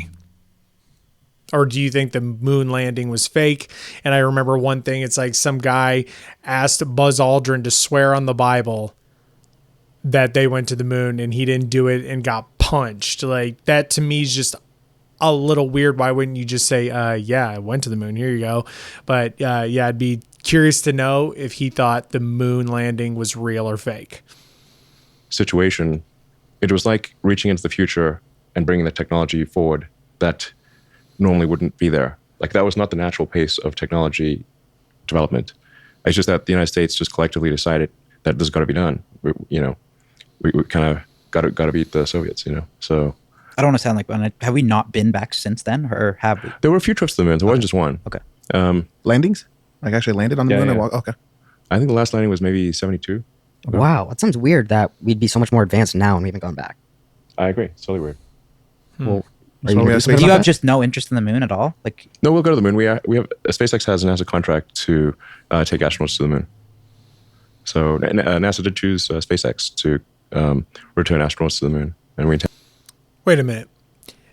Or do you think the moon landing was fake? And I remember one thing, it's like some guy asked Buzz Aldrin to swear on the Bible that they went to the moon and he didn't do it and got punched. Like, that to me is just a little weird. Why wouldn't you just say, yeah, I went to the moon, here you go. But yeah, I'd be curious to know if he thought the moon landing was real or fake. Situation, it was like reaching into the future and bringing the technology forward that normally wouldn't be there. Like, that was not the natural pace of technology development. It's just that the United States just collectively decided that this is going to be done. We kind of got to beat the Soviets, So I don't want to sound like, have we not been back since then, or have we? there were a few trips to the moon. There wasn't just one. Okay. Landings? Like actually landed on the Yeah, moon? yeah. And walk? Okay. I think the last landing was maybe 72. Wow, that sounds weird that we'd be so much more advanced now and we haven't gone back. I agree. It's totally weird. Well, Are you so we gonna have do space Do you on have that? just no interest in the moon at all? Like, No, we'll go to the moon. We have SpaceX has a NASA contract to take astronauts to the moon. So NASA did choose SpaceX to return astronauts to the moon, and we intend. Wait a minute.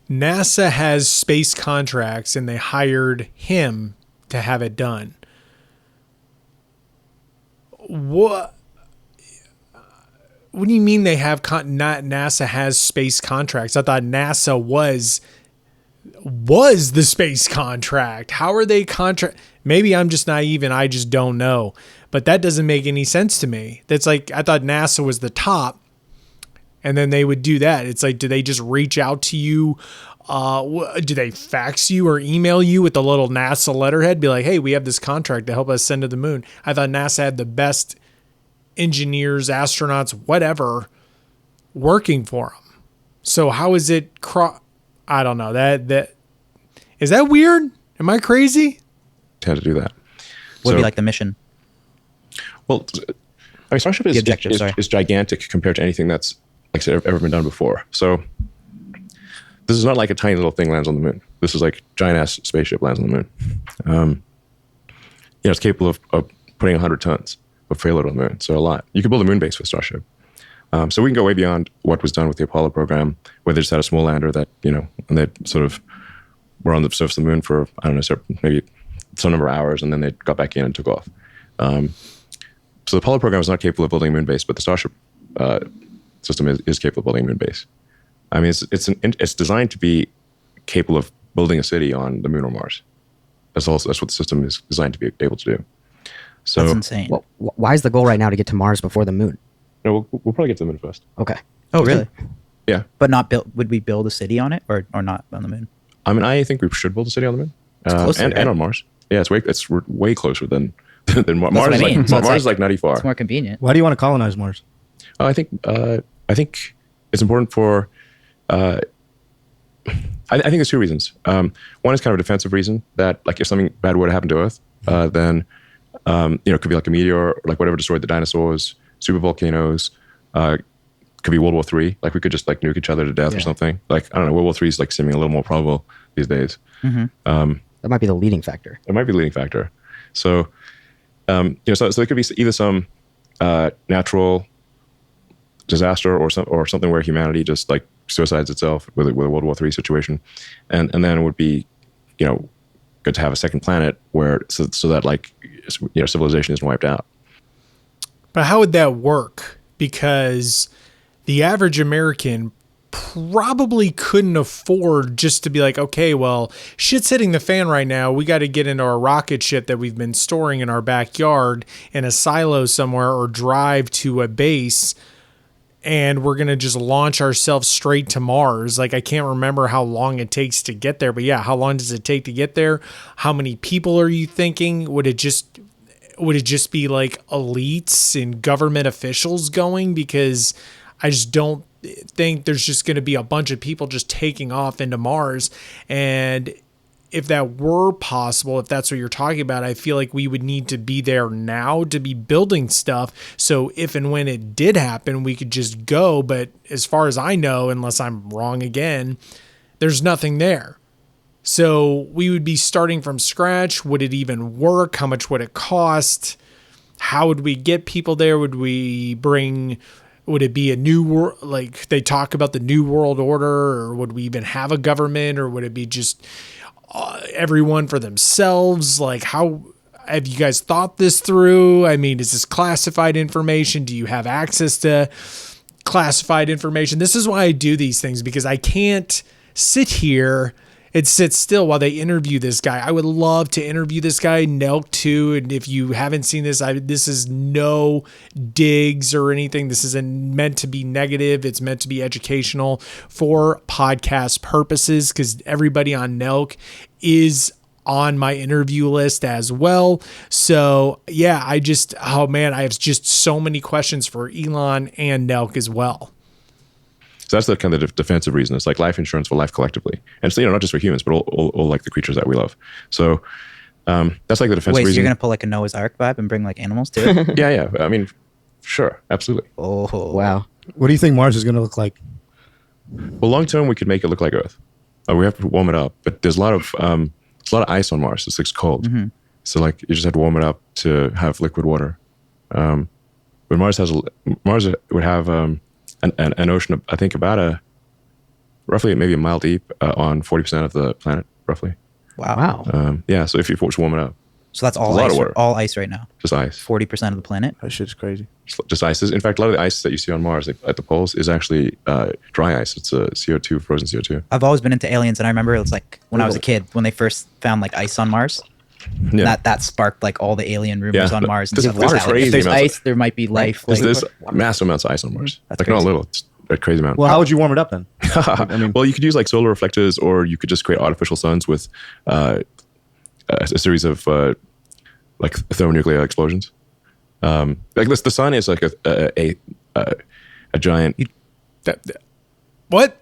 NASA has space contracts and they hired him to have it done. What do you mean they have not NASA has space contracts? I thought NASA was the space contract. How are they contract? Maybe I'm just naive and I just don't know. But that doesn't make any sense to me. That's like, I thought NASA was the top and then they would do that. It's like, do they just reach out to you? Do they fax you or email you with the little NASA letterhead? Be like, hey, we have this contract to help us send to the moon. I thought NASA had the best engineers, astronauts, whatever, working for them. So how is it? I don't know. That is that weird? Am I crazy? to do that. would be like the mission? Well, I mean, Starship The objective, sorry. is gigantic compared to anything that's like I said, ever been done before. So this is not like a tiny little thing lands on the moon. This is like giant ass spaceship lands on the moon. It's capable of putting 100 tons of payload on the moon. So a lot. You could build a moon base with Starship. So we can go way beyond what was done with the Apollo program, where they just had a small lander that, and they sort of were on the surface of the moon for, I don't know, maybe some number of hours, and then they got back in and took off. So the Apollo program was not capable of building a moon base, but the Starship system is capable of building a moon base. I mean, it's designed to be capable of building a city on the moon or Mars. That's what the system is designed to be able to do. So That's insane. Well, why is the goal right now to get to Mars before the moon? no, we'll probably get to the moon first. Okay. Oh, really? Yeah. But not build. Would we build a city on it, or not on the moon? I mean, I think we should build a city on the moon, closer, and right? on Mars. Yeah, we're way closer than Mars. what I Is mean. like So it's Mars is like- like 90 far. It's more convenient. Why do you want to colonize Mars? I think it's important for. I think there's two reasons. One is kind of a defensive reason that, like, if something bad were to happen to Earth, then it could be like a meteor, or like whatever destroyed the dinosaurs, super volcanoes. Could be World War III. Like, we could just like nuke each other to death or something. Like, I don't know. World War III is like seeming a little more probable these days. That might be the leading factor. It might be a leading factor. So, so there could be either some natural disaster or something where humanity just like suicides itself with a World War III situation, and then it would be, good to have a second planet where so that like civilization isn't wiped out. But how would that work? Because the average American probably couldn't afford just to be like, okay, well, shit's hitting the fan right now. We got to get into our rocket ship that we've been storing in our backyard in a silo somewhere, or drive to a base, and we're going to just launch ourselves straight to Mars. Like, I can't remember how long it takes to get there, but yeah, how long does it take to get there? How many people are you thinking? Would it just be like elites and government officials going? Because I just don't think there's just going to be a bunch of people just taking off into Mars. And if that were possible, if that's what you're talking about, I feel like we would need to be there now to be building stuff. So if and when it did happen, we could just go. But as far as I know, unless I'm wrong again, there's nothing there. So we would be starting from scratch. Would it even work? How much would it cost? How would we get people there? Would it be a new world? Like, they talk about the new world order, or would we even have a government, or would it be just everyone for themselves? Like, how have you guys thought this through? I mean, is this classified information? Do you have access to classified information? This is why I do these things, because I can't sit here and sit still while they interview this guy. I would love to interview this guy, Nelk, too. And if you haven't seen this, this is no digs or anything. This isn't meant to be negative. It's meant to be educational for podcast purposes, because everybody on Nelk is on my interview list as well. So yeah, I have just so many questions for Elon and Nelk as well. So that's the kind of defensive reason. It's like life insurance for life collectively, and so not just for humans, but all like the creatures that we love. So that's like the defensive Wait, so reason. you're gonna pull like a Noah's Ark vibe and bring like animals to it? Yeah. I mean, sure, absolutely. Oh Wow. What do you think Mars is going to look like? Well, long term, we could make it look like Earth. We have to warm it up, but there's a lot of ice on Mars. It's cold, so like you just have to warm it up to have liquid water. But Mars would have an ocean of, I think, about roughly maybe a mile deep on 40% of the planet, roughly. wow. Yeah, so if you force to warm it up, So that's all a lot ice. of water. All ice right now. just ice. 40% of the planet. That shit's crazy. Just ice. In fact, a lot of the ice that you see on Mars at the poles is actually dry ice. It's CO2, frozen CO2. I've always been into aliens, and I remember it was like when I was a kid when they first found like ice on Mars. Yeah. That sparked like all the alien rumors Yeah, on Mars. And there's stuff like that. Like, crazy if there's amounts of- ice, there might be life. Like, There's massive amounts of ice on Mars. That's Like, not a crazy. little. It's a crazy amount. Well, how would you warm it up then? Well, you could use like solar reflectors, or you could just create artificial suns with a series of like thermonuclear explosions. Like this, the sun is like a giant. What?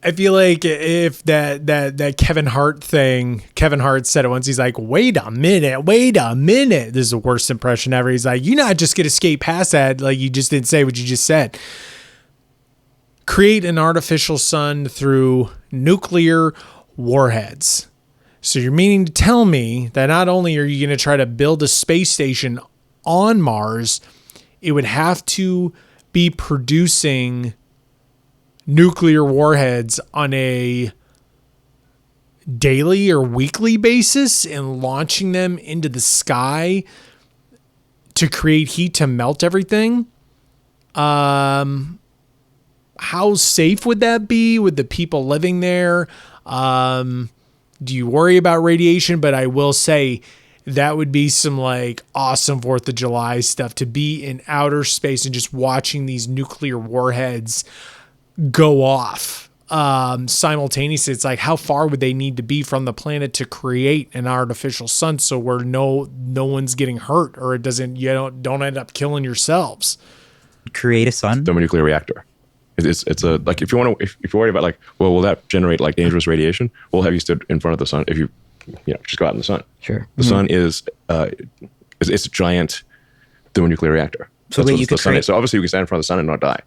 I feel like if that Kevin Hart said it once. He's like, wait a minute. This is the worst impression ever. He's like, you not just gonna skate past that. Like, you just didn't say what you just said. Create an artificial sun through nuclear warheads. So you're meaning to tell me that not only are you going to try to build a space station on Mars, it would have to be producing nuclear warheads on a daily or weekly basis and launching them into the sky to create heat to melt everything? How safe would that be with the people living there? Do you worry about radiation? But I will say that would be some like awesome 4th of July stuff, to be in outer space and just watching these nuclear warheads go off. simultaneously, it's like, how far would they need to be from the planet to create an artificial sun so where no one's getting hurt, or it doesn't, don't end up killing yourselves? Create a sun. Thermonuclear reactor. It's a, like, if you want to, if you're worried about like, well, will that generate like dangerous radiation? We'll have you stood in front of the sun. If you just go out in the sun. Sure. The sun is it's a giant thermonuclear reactor. So That's wait, what you the could sun create- is. So obviously we can stand in front of the sun and not die.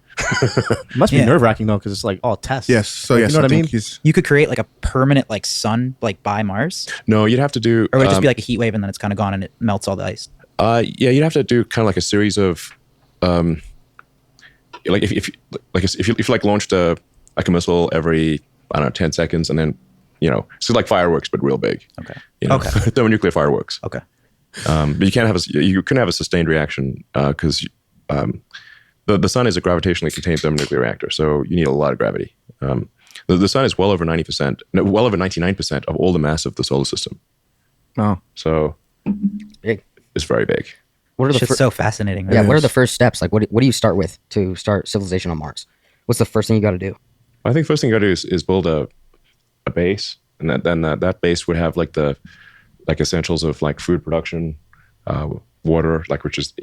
It must be Yeah. nerve wracking though, because it's like all tests. Yes. So Like, yes, you know what I mean? he's You could create like a permanent like sun like by Mars, No, you'd have to do. or would it just be like a heat wave and then it's kind of gone and it melts all the ice? Yeah, you'd have to do kind of like a series of, like if you like launched a missile every, I don't know, 10 seconds, and then it's like fireworks but real big. Okay. Okay. Thermonuclear fireworks. Okay. But you can't have you couldn't have a sustained reaction because the sun is a gravitationally contained thermonuclear reactor, so you need a lot of gravity. The sun is well over 90%, no, well over 99% of all the mass of the solar system. oh So Big. it's very big. What are It's the just so fascinating. yeah? Right? What are the first steps? Like, what do you start with to start civilization on Mars? What's the first thing you got to do? I think first thing you got to do is build a base, and then that base would have like the essentials of like food production, water, like, which is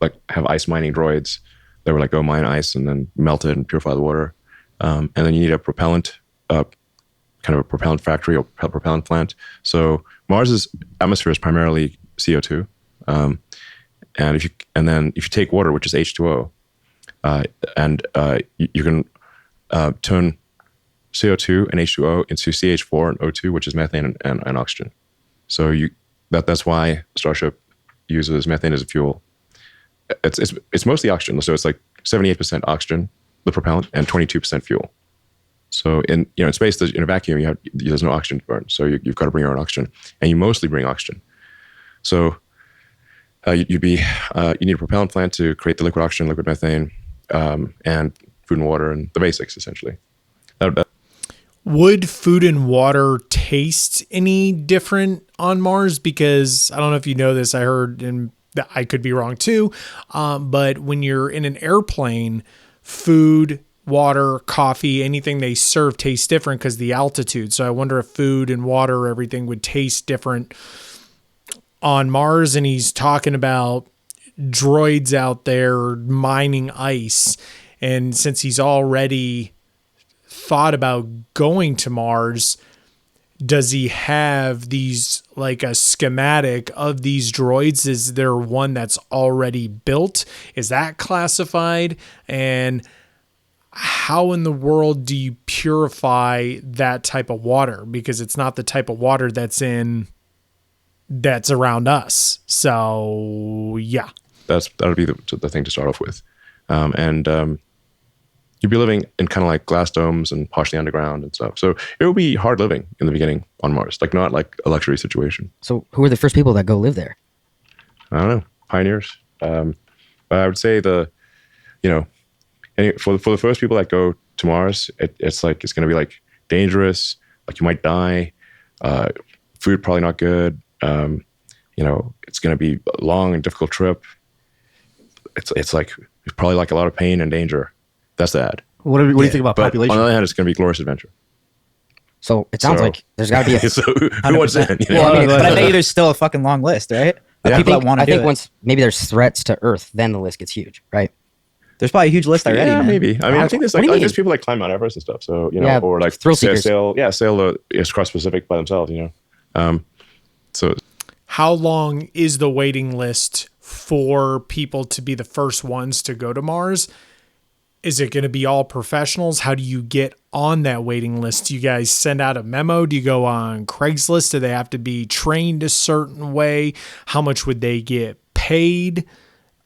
like have ice mining droids that would like go mine ice and then melt it and purify the water, and then you need a propellant, kind of a propellant factory or propellant plant. So Mars's atmosphere is primarily CO2, and if you take water, which is H2O, and you can turn CO2 and H2O into CH4 and O2, which is methane and oxygen. So that's why Starship uses methane as a fuel. It's mostly oxygen, so it's like 78% oxygen, the propellant, and 22% fuel. So in space, in a vacuum, there's no oxygen to burn. So you've got to bring your own oxygen, and you mostly bring oxygen. So you need a propellant plant to create the liquid oxygen, liquid methane, and food and water, and the basics essentially. Would food and water taste any different on Mars? Because I don't know if you know this, I heard, and I could be wrong too, but when you're in an airplane, food, water, coffee, anything they serve tastes different because the altitude. So I wonder if food and water, everything would taste different on Mars. And he's talking about droids out there mining ice. And since he's already thought about going to Mars, does he have these, like a schematic of these droids? Is there one that's already built? Is that classified? And how in the world do you purify that type of water? Because it's not the type of water that's around us. So yeah, that'll be the thing to start off with, and you'd be living in kind of like glass domes and partially underground and stuff. So it would be hard living in the beginning on Mars, like not like a luxury situation. So, who are the first people that go live there? I don't know, pioneers. But I would say for the first people that go to Mars, it's going to be like dangerous. Like you might die. Food probably not good. It's going to be a long and difficult trip. It's probably like a lot of pain and danger. That's sad. What do you think about But population? on the other hand, it's going to be a glorious adventure. So it sounds So- like there's got to be a. So who wants in? Well, I mean, But I bet you there's still a fucking long list, right? Of people that want to I do think it. once maybe there's threats to Earth, then the list gets huge, right? There's probably a huge list already. Yeah, man. maybe. I mean, I think there's What do you mean? there's people like climb Mount Everest and stuff. So Yeah, or like thrill seekers. sail across Pacific by themselves. So how long is the waiting list for people to be the first ones to go to Mars? Is it going to be all professionals? How do you get on that waiting list? Do you guys send out a memo? Do you go on Craigslist? Do they have to be trained a certain way? How much would they get paid?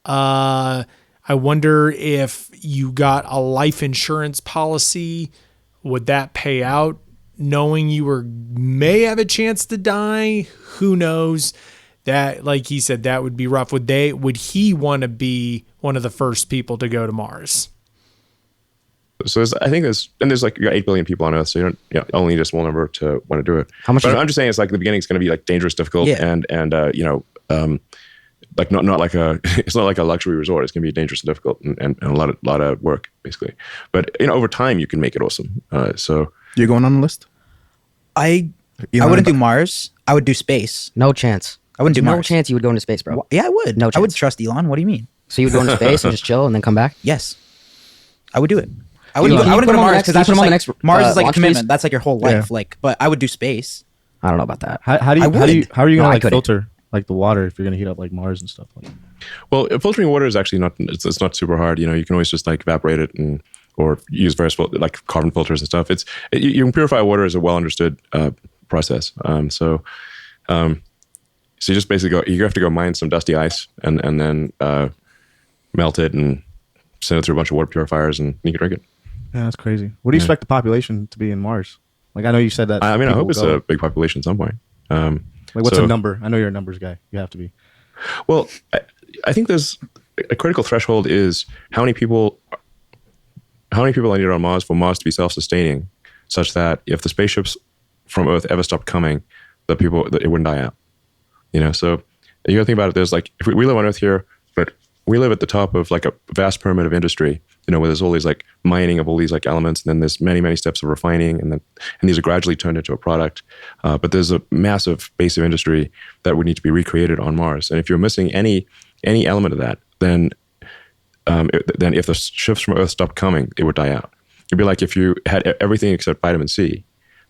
I wonder if you got a life insurance policy, would that pay out knowing you may have a chance to die? Who knows? That, like he said, that would be rough. Would he want to be one of the first people to go to Mars? I think there's like you got 8 billion people on Earth, so you don't only need a small number to want to do it. How much But is it? I'm just saying it's like the beginning is going to be like dangerous, difficult, Yeah. and like not like a it's not like a luxury resort. It's gonna be dangerous and difficult and a lot of work basically. But over time you can make it awesome. So You're going on the list? I Elon wouldn't do Musk? Mars. I would do space. No chance. I wouldn't do no Mars. chance you would go into space, bro. Yeah, I would. No I would chance. trust Elon. What do you mean? So you would go into space and just chill and then come back? Yes, I would do it. I Can wouldn't. you I wouldn't put go to him on the Mars next- because can you that's put him just on the like next, Mars is like a launch, commitment. please? That's like your whole life. Like, but I would do space. I don't know about that. How do I you would. how are you No, gonna I like couldn't. filter like the water if you're gonna heat up like Mars and stuff? Like, well, filtering water is actually not it's not super hard. You can always just like evaporate it or use various like carbon filters and stuff. You can purify water as a well understood process. So you just basically you have to go mine some dusty ice and then melt it and send it through a bunch of water purifiers and you can drink it. yeah, that's crazy. What do you expect the population to be in Mars? Like, I know you said that. I mean, I people hope it's will go. a big population at some point. Like, what's so- a number? I know you're a numbers guy. You have to be. Well, I think there's a critical threshold is how many people are needed on Mars for Mars to be self-sustaining, such that if the spaceships from Earth ever stopped coming, that it wouldn't die out. So you got to think about it. There's like if we live on Earth here, but we live at the top of like a vast pyramid of industry. Where there's all these like mining of all these like elements, and then there's many steps of refining, and these are gradually turned into a product. But there's a massive base of industry that would need to be recreated on Mars. And if you're missing any element of that, then if the ships from Earth stopped coming, it would die out. It'd be like if you had everything except vitamin C,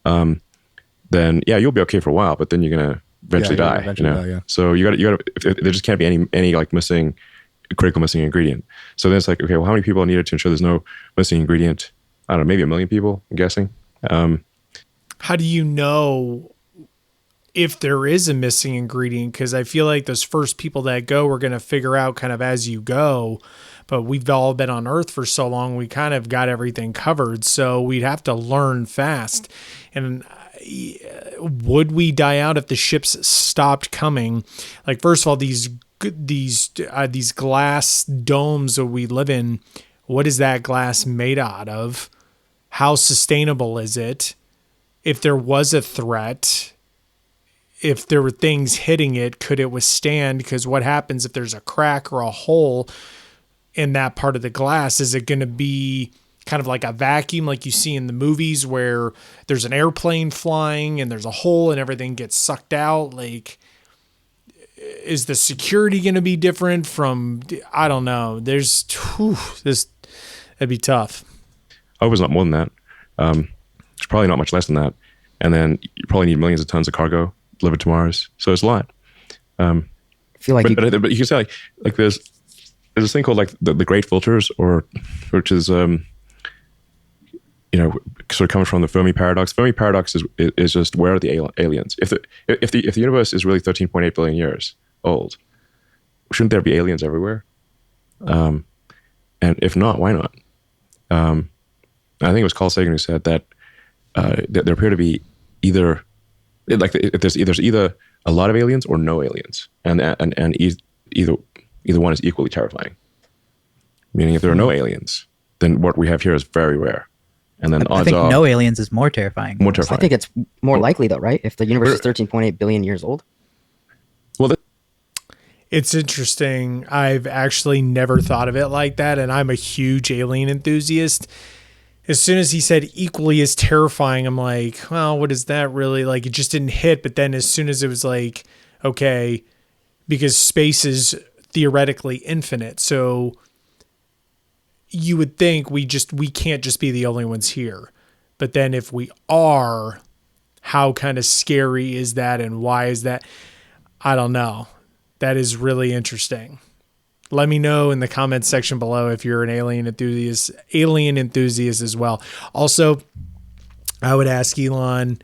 then yeah, you'll be okay for a while, but then you're gonna eventually you'll die. eventually die, yeah. So you got to. There just can't be any like critical missing ingredient. So then it's like, okay, well, how many people are needed to ensure there's no missing ingredient? I don't know, maybe 1 million people, I'm guessing. How do you know if there is a missing ingredient? Because I feel like those first people that go are going to figure out kind of as you go. But we've all been on Earth for so long, we kind of got everything covered. So we'd have to learn fast. And would we die out if the ships stopped coming? Like, first of all, these glass domes that we live in, what is that glass made out of? How sustainable is it? If there was a threat, if there were things hitting it, could it withstand? Because what happens if there's a crack or a hole in that part of the glass? Is it going to be kind of like a vacuum like you see in the movies where there's an airplane flying and there's a hole and everything gets sucked out? Like, is the security going to be different from, I don't know. That'd be tough. I hope it's not more than that. It's probably not much less than that. And then you probably need millions of tons of cargo delivered to Mars. So it's a lot. I feel like But you can say like there's this thing called like the great filters, which is sort of coming from the Fermi paradox. Fermi paradox is just where are the aliens? If the universe is really 13.8 billion years old, shouldn't there be aliens everywhere? And if not, why not? I think it was Carl Sagan who said that there appear to be either there's either a lot of aliens or no aliens, and either one is equally terrifying. Meaning, if there are no aliens, then what we have here is very rare. And then I odds think are no aliens is more terrifying. more I terrifying. think it's more likely though, right? If the universe is 13.8 billion years old. Well, It's interesting. I've actually never thought of it like that, and I'm a huge alien enthusiast. As soon as he said equally as terrifying, I'm like, well, what is that really? Like, it just didn't hit. But then as soon as it was like, okay, because space is theoretically infinite, so you would think we can't just be the only ones here. But then if we are, how kind of scary is that, and why is that? I don't know. That is really interesting. Let me know in the comments section below if you're an alien enthusiast as well. Also, I would ask Elon,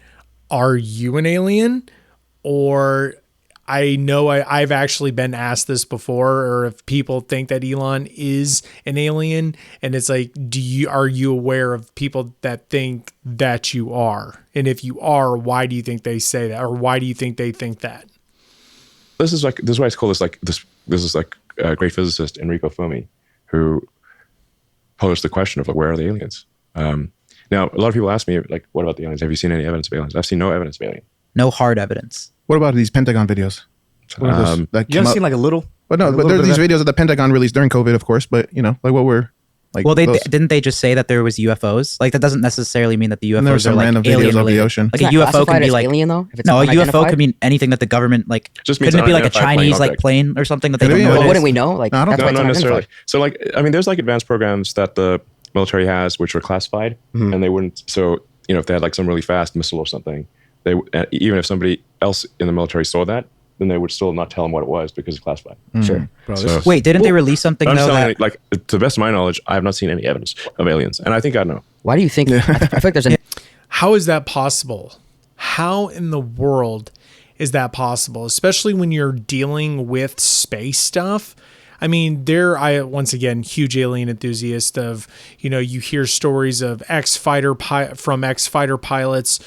are you an alien? Or I know I've actually been asked this before, or if people think that Elon is an alien, and it's like, are you aware of people that think that you are? And if you are, why do you think they say that? Or why do you think they think that? this is why it's called this is like a great physicist Enrico Fermi who posed the question of like, where are the aliens? Now a lot of people ask me like, what about the aliens? Have you seen any evidence of aliens? I've seen no evidence of aliens. No hard evidence. What about these Pentagon videos? What are those that You came ever up? seen like a little But no, but there's these videos that the Pentagon released during COVID, of course. But you know, like what we're like. Well, didn't they just say that there was UFOs? Like that doesn't necessarily mean that the And there were UFOs some are like random alien videos of the related. ocean. Like Isn't a that UFO can classified be as like alien though. If it's no, a UFO unidentified? could mean anything that the government like Just means couldn't it be like a unidentified flying Chinese like object. plane or something that they Could don't be, know yeah. what Well, it wouldn't is? we know? Like No, I don't that's think why No, it's not necessarily. unidentified. So like, I mean, there's like advanced programs that the military has which are classified, and they wouldn't. So you know, if they had like some really fast missile or something, they even if somebody else in the military saw that, then they would still not tell them what it was because it's classified. Sure. Bro, this So- is- Wait, didn't they release something I'm just though? telling That, you, like to the best of my knowledge, I have not seen any evidence of aliens, and I think I know. Why do you think? I feel like there's an How is that possible? How in the world is that possible? Especially when you're dealing with space stuff. I mean, once again, huge alien enthusiast of, you know, you hear stories of ex-fighter pilots,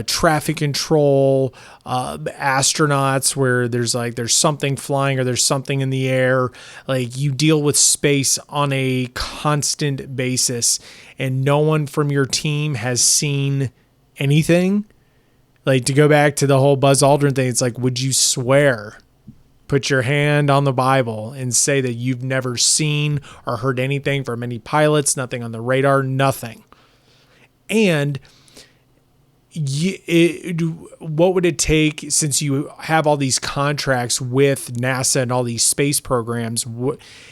traffic control, astronauts where there's something flying or there's something in the air. Like you deal with space on a constant basis and no one from your team has seen anything. Like to go back to the whole Buzz Aldrin thing, it's like, would you swear? Put your hand on the Bible and say that you've never seen or heard anything from any pilots, nothing on the radar, nothing. And what would it take, since you have all these contracts with NASA and all these space programs,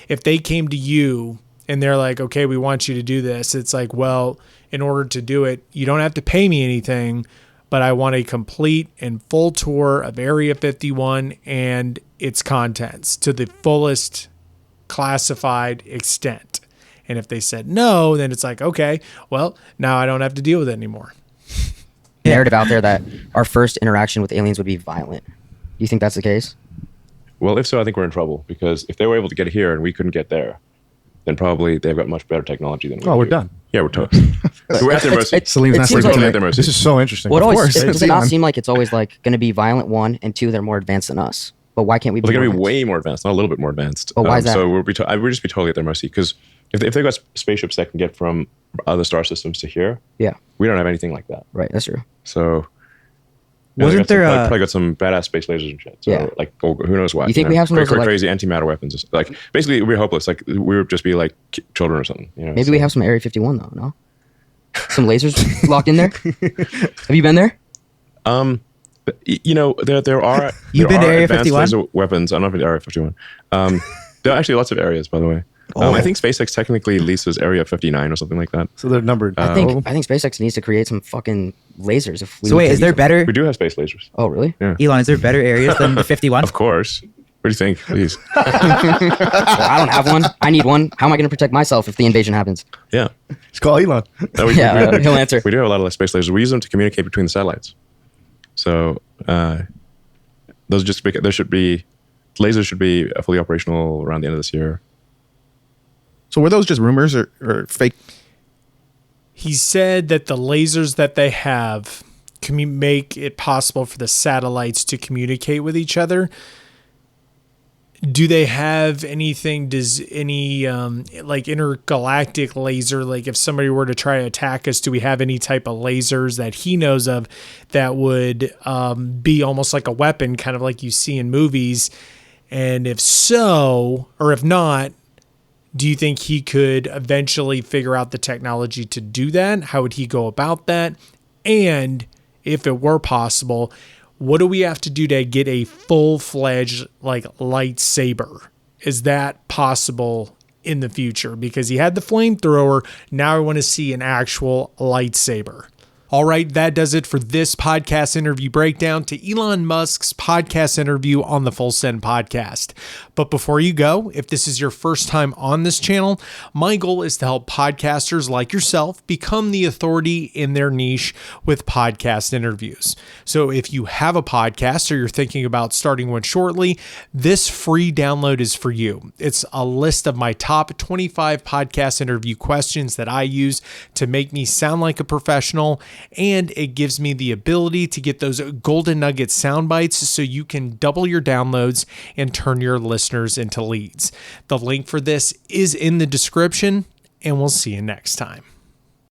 if they came to you and they're like, okay, we want you to do this. It's like, well, in order to do it, you don't have to pay me anything, but I want a complete and full tour of Area 51 and its contents to the fullest classified extent. And if they said no, then it's like, okay, well, now I don't have to deal with it anymore. narrative out there that our first interaction with aliens would be violent. Do you think that's the case? Well, if so, I think we're in trouble because if they were able to get here and we couldn't get there, then probably they've got much better technology than we Oh, we're do. done. Yeah, we're toast. We're at their mercy. Celine's not seems sleeping We're like- at their mercy. This is so interesting. Well, Of course, does it's it not Elon. seem like it's always like going to be violent, one, and two, they're more advanced than us? But why can't we Well, they're going to be more way more advanced, not a little bit more advanced. But why is that? So we'll just be totally at their mercy because if they've got spaceships that can get from other star systems to here, advanced? Yeah, we don't have anything like that. right. That's true. So Wasn't they there probably got some badass space lasers and shit. So Yeah. like, oh, who knows what? You think we have some of those, like- crazy antimatter weapons? Like basically, we're hopeless. Like we would just be like children or something. You know? Maybe we have some Area 51 though. No, some lasers locked in there. Have you been there? But, you know, there are. You've there been to are Area advanced 51? laser weapons. I'm not been to Area 51. There are actually lots of areas, by the way. Oh. I think SpaceX technically leases Area 59 or something like that. So they're numbered. I think SpaceX needs to create some fucking lasers. If we So need wait, to is there use them. better? We do have space lasers. Oh, really? Yeah. Elon, is there better areas than the 51? Of course. What do you think? Please. Well, I don't have one. I need one. How am I going to protect myself if the invasion happens? Yeah. Just call Elon. No, we, Yeah, we, he'll answer. we do have a lot of space lasers. We use them to communicate between the satellites. So those just there should be lasers should be fully operational around the end of this year. So were those just rumors or fake? He said that the lasers that they have can make it possible for the satellites to communicate with each other. Do they have anything? Does any like intergalactic laser? Like if somebody were to try to attack us, do we have any type of lasers that he knows of that would be almost like a weapon, kind of like you see in movies? And if so, or if not, do you think he could eventually figure out the technology to do that? How would he go about that? And if it were possible, what do we have to do to get a full-fledged like lightsaber? Is that possible in the future? Because he had the flamethrower, now I want to see an actual lightsaber. All right, that does it for this podcast interview breakdown to Elon Musk's podcast interview on the Full Send podcast. But before you go, if this is your first time on this channel, my goal is to help podcasters like yourself become the authority in their niche with podcast interviews. So if you have a podcast or you're thinking about starting one shortly, this free download is for you. It's a list of my top 25 podcast interview questions that I use to make me sound like a professional, and it gives me the ability to get those golden nugget sound bites so you can double your downloads and turn your listeners into leads. The link for this is in the description, and we'll see you next time.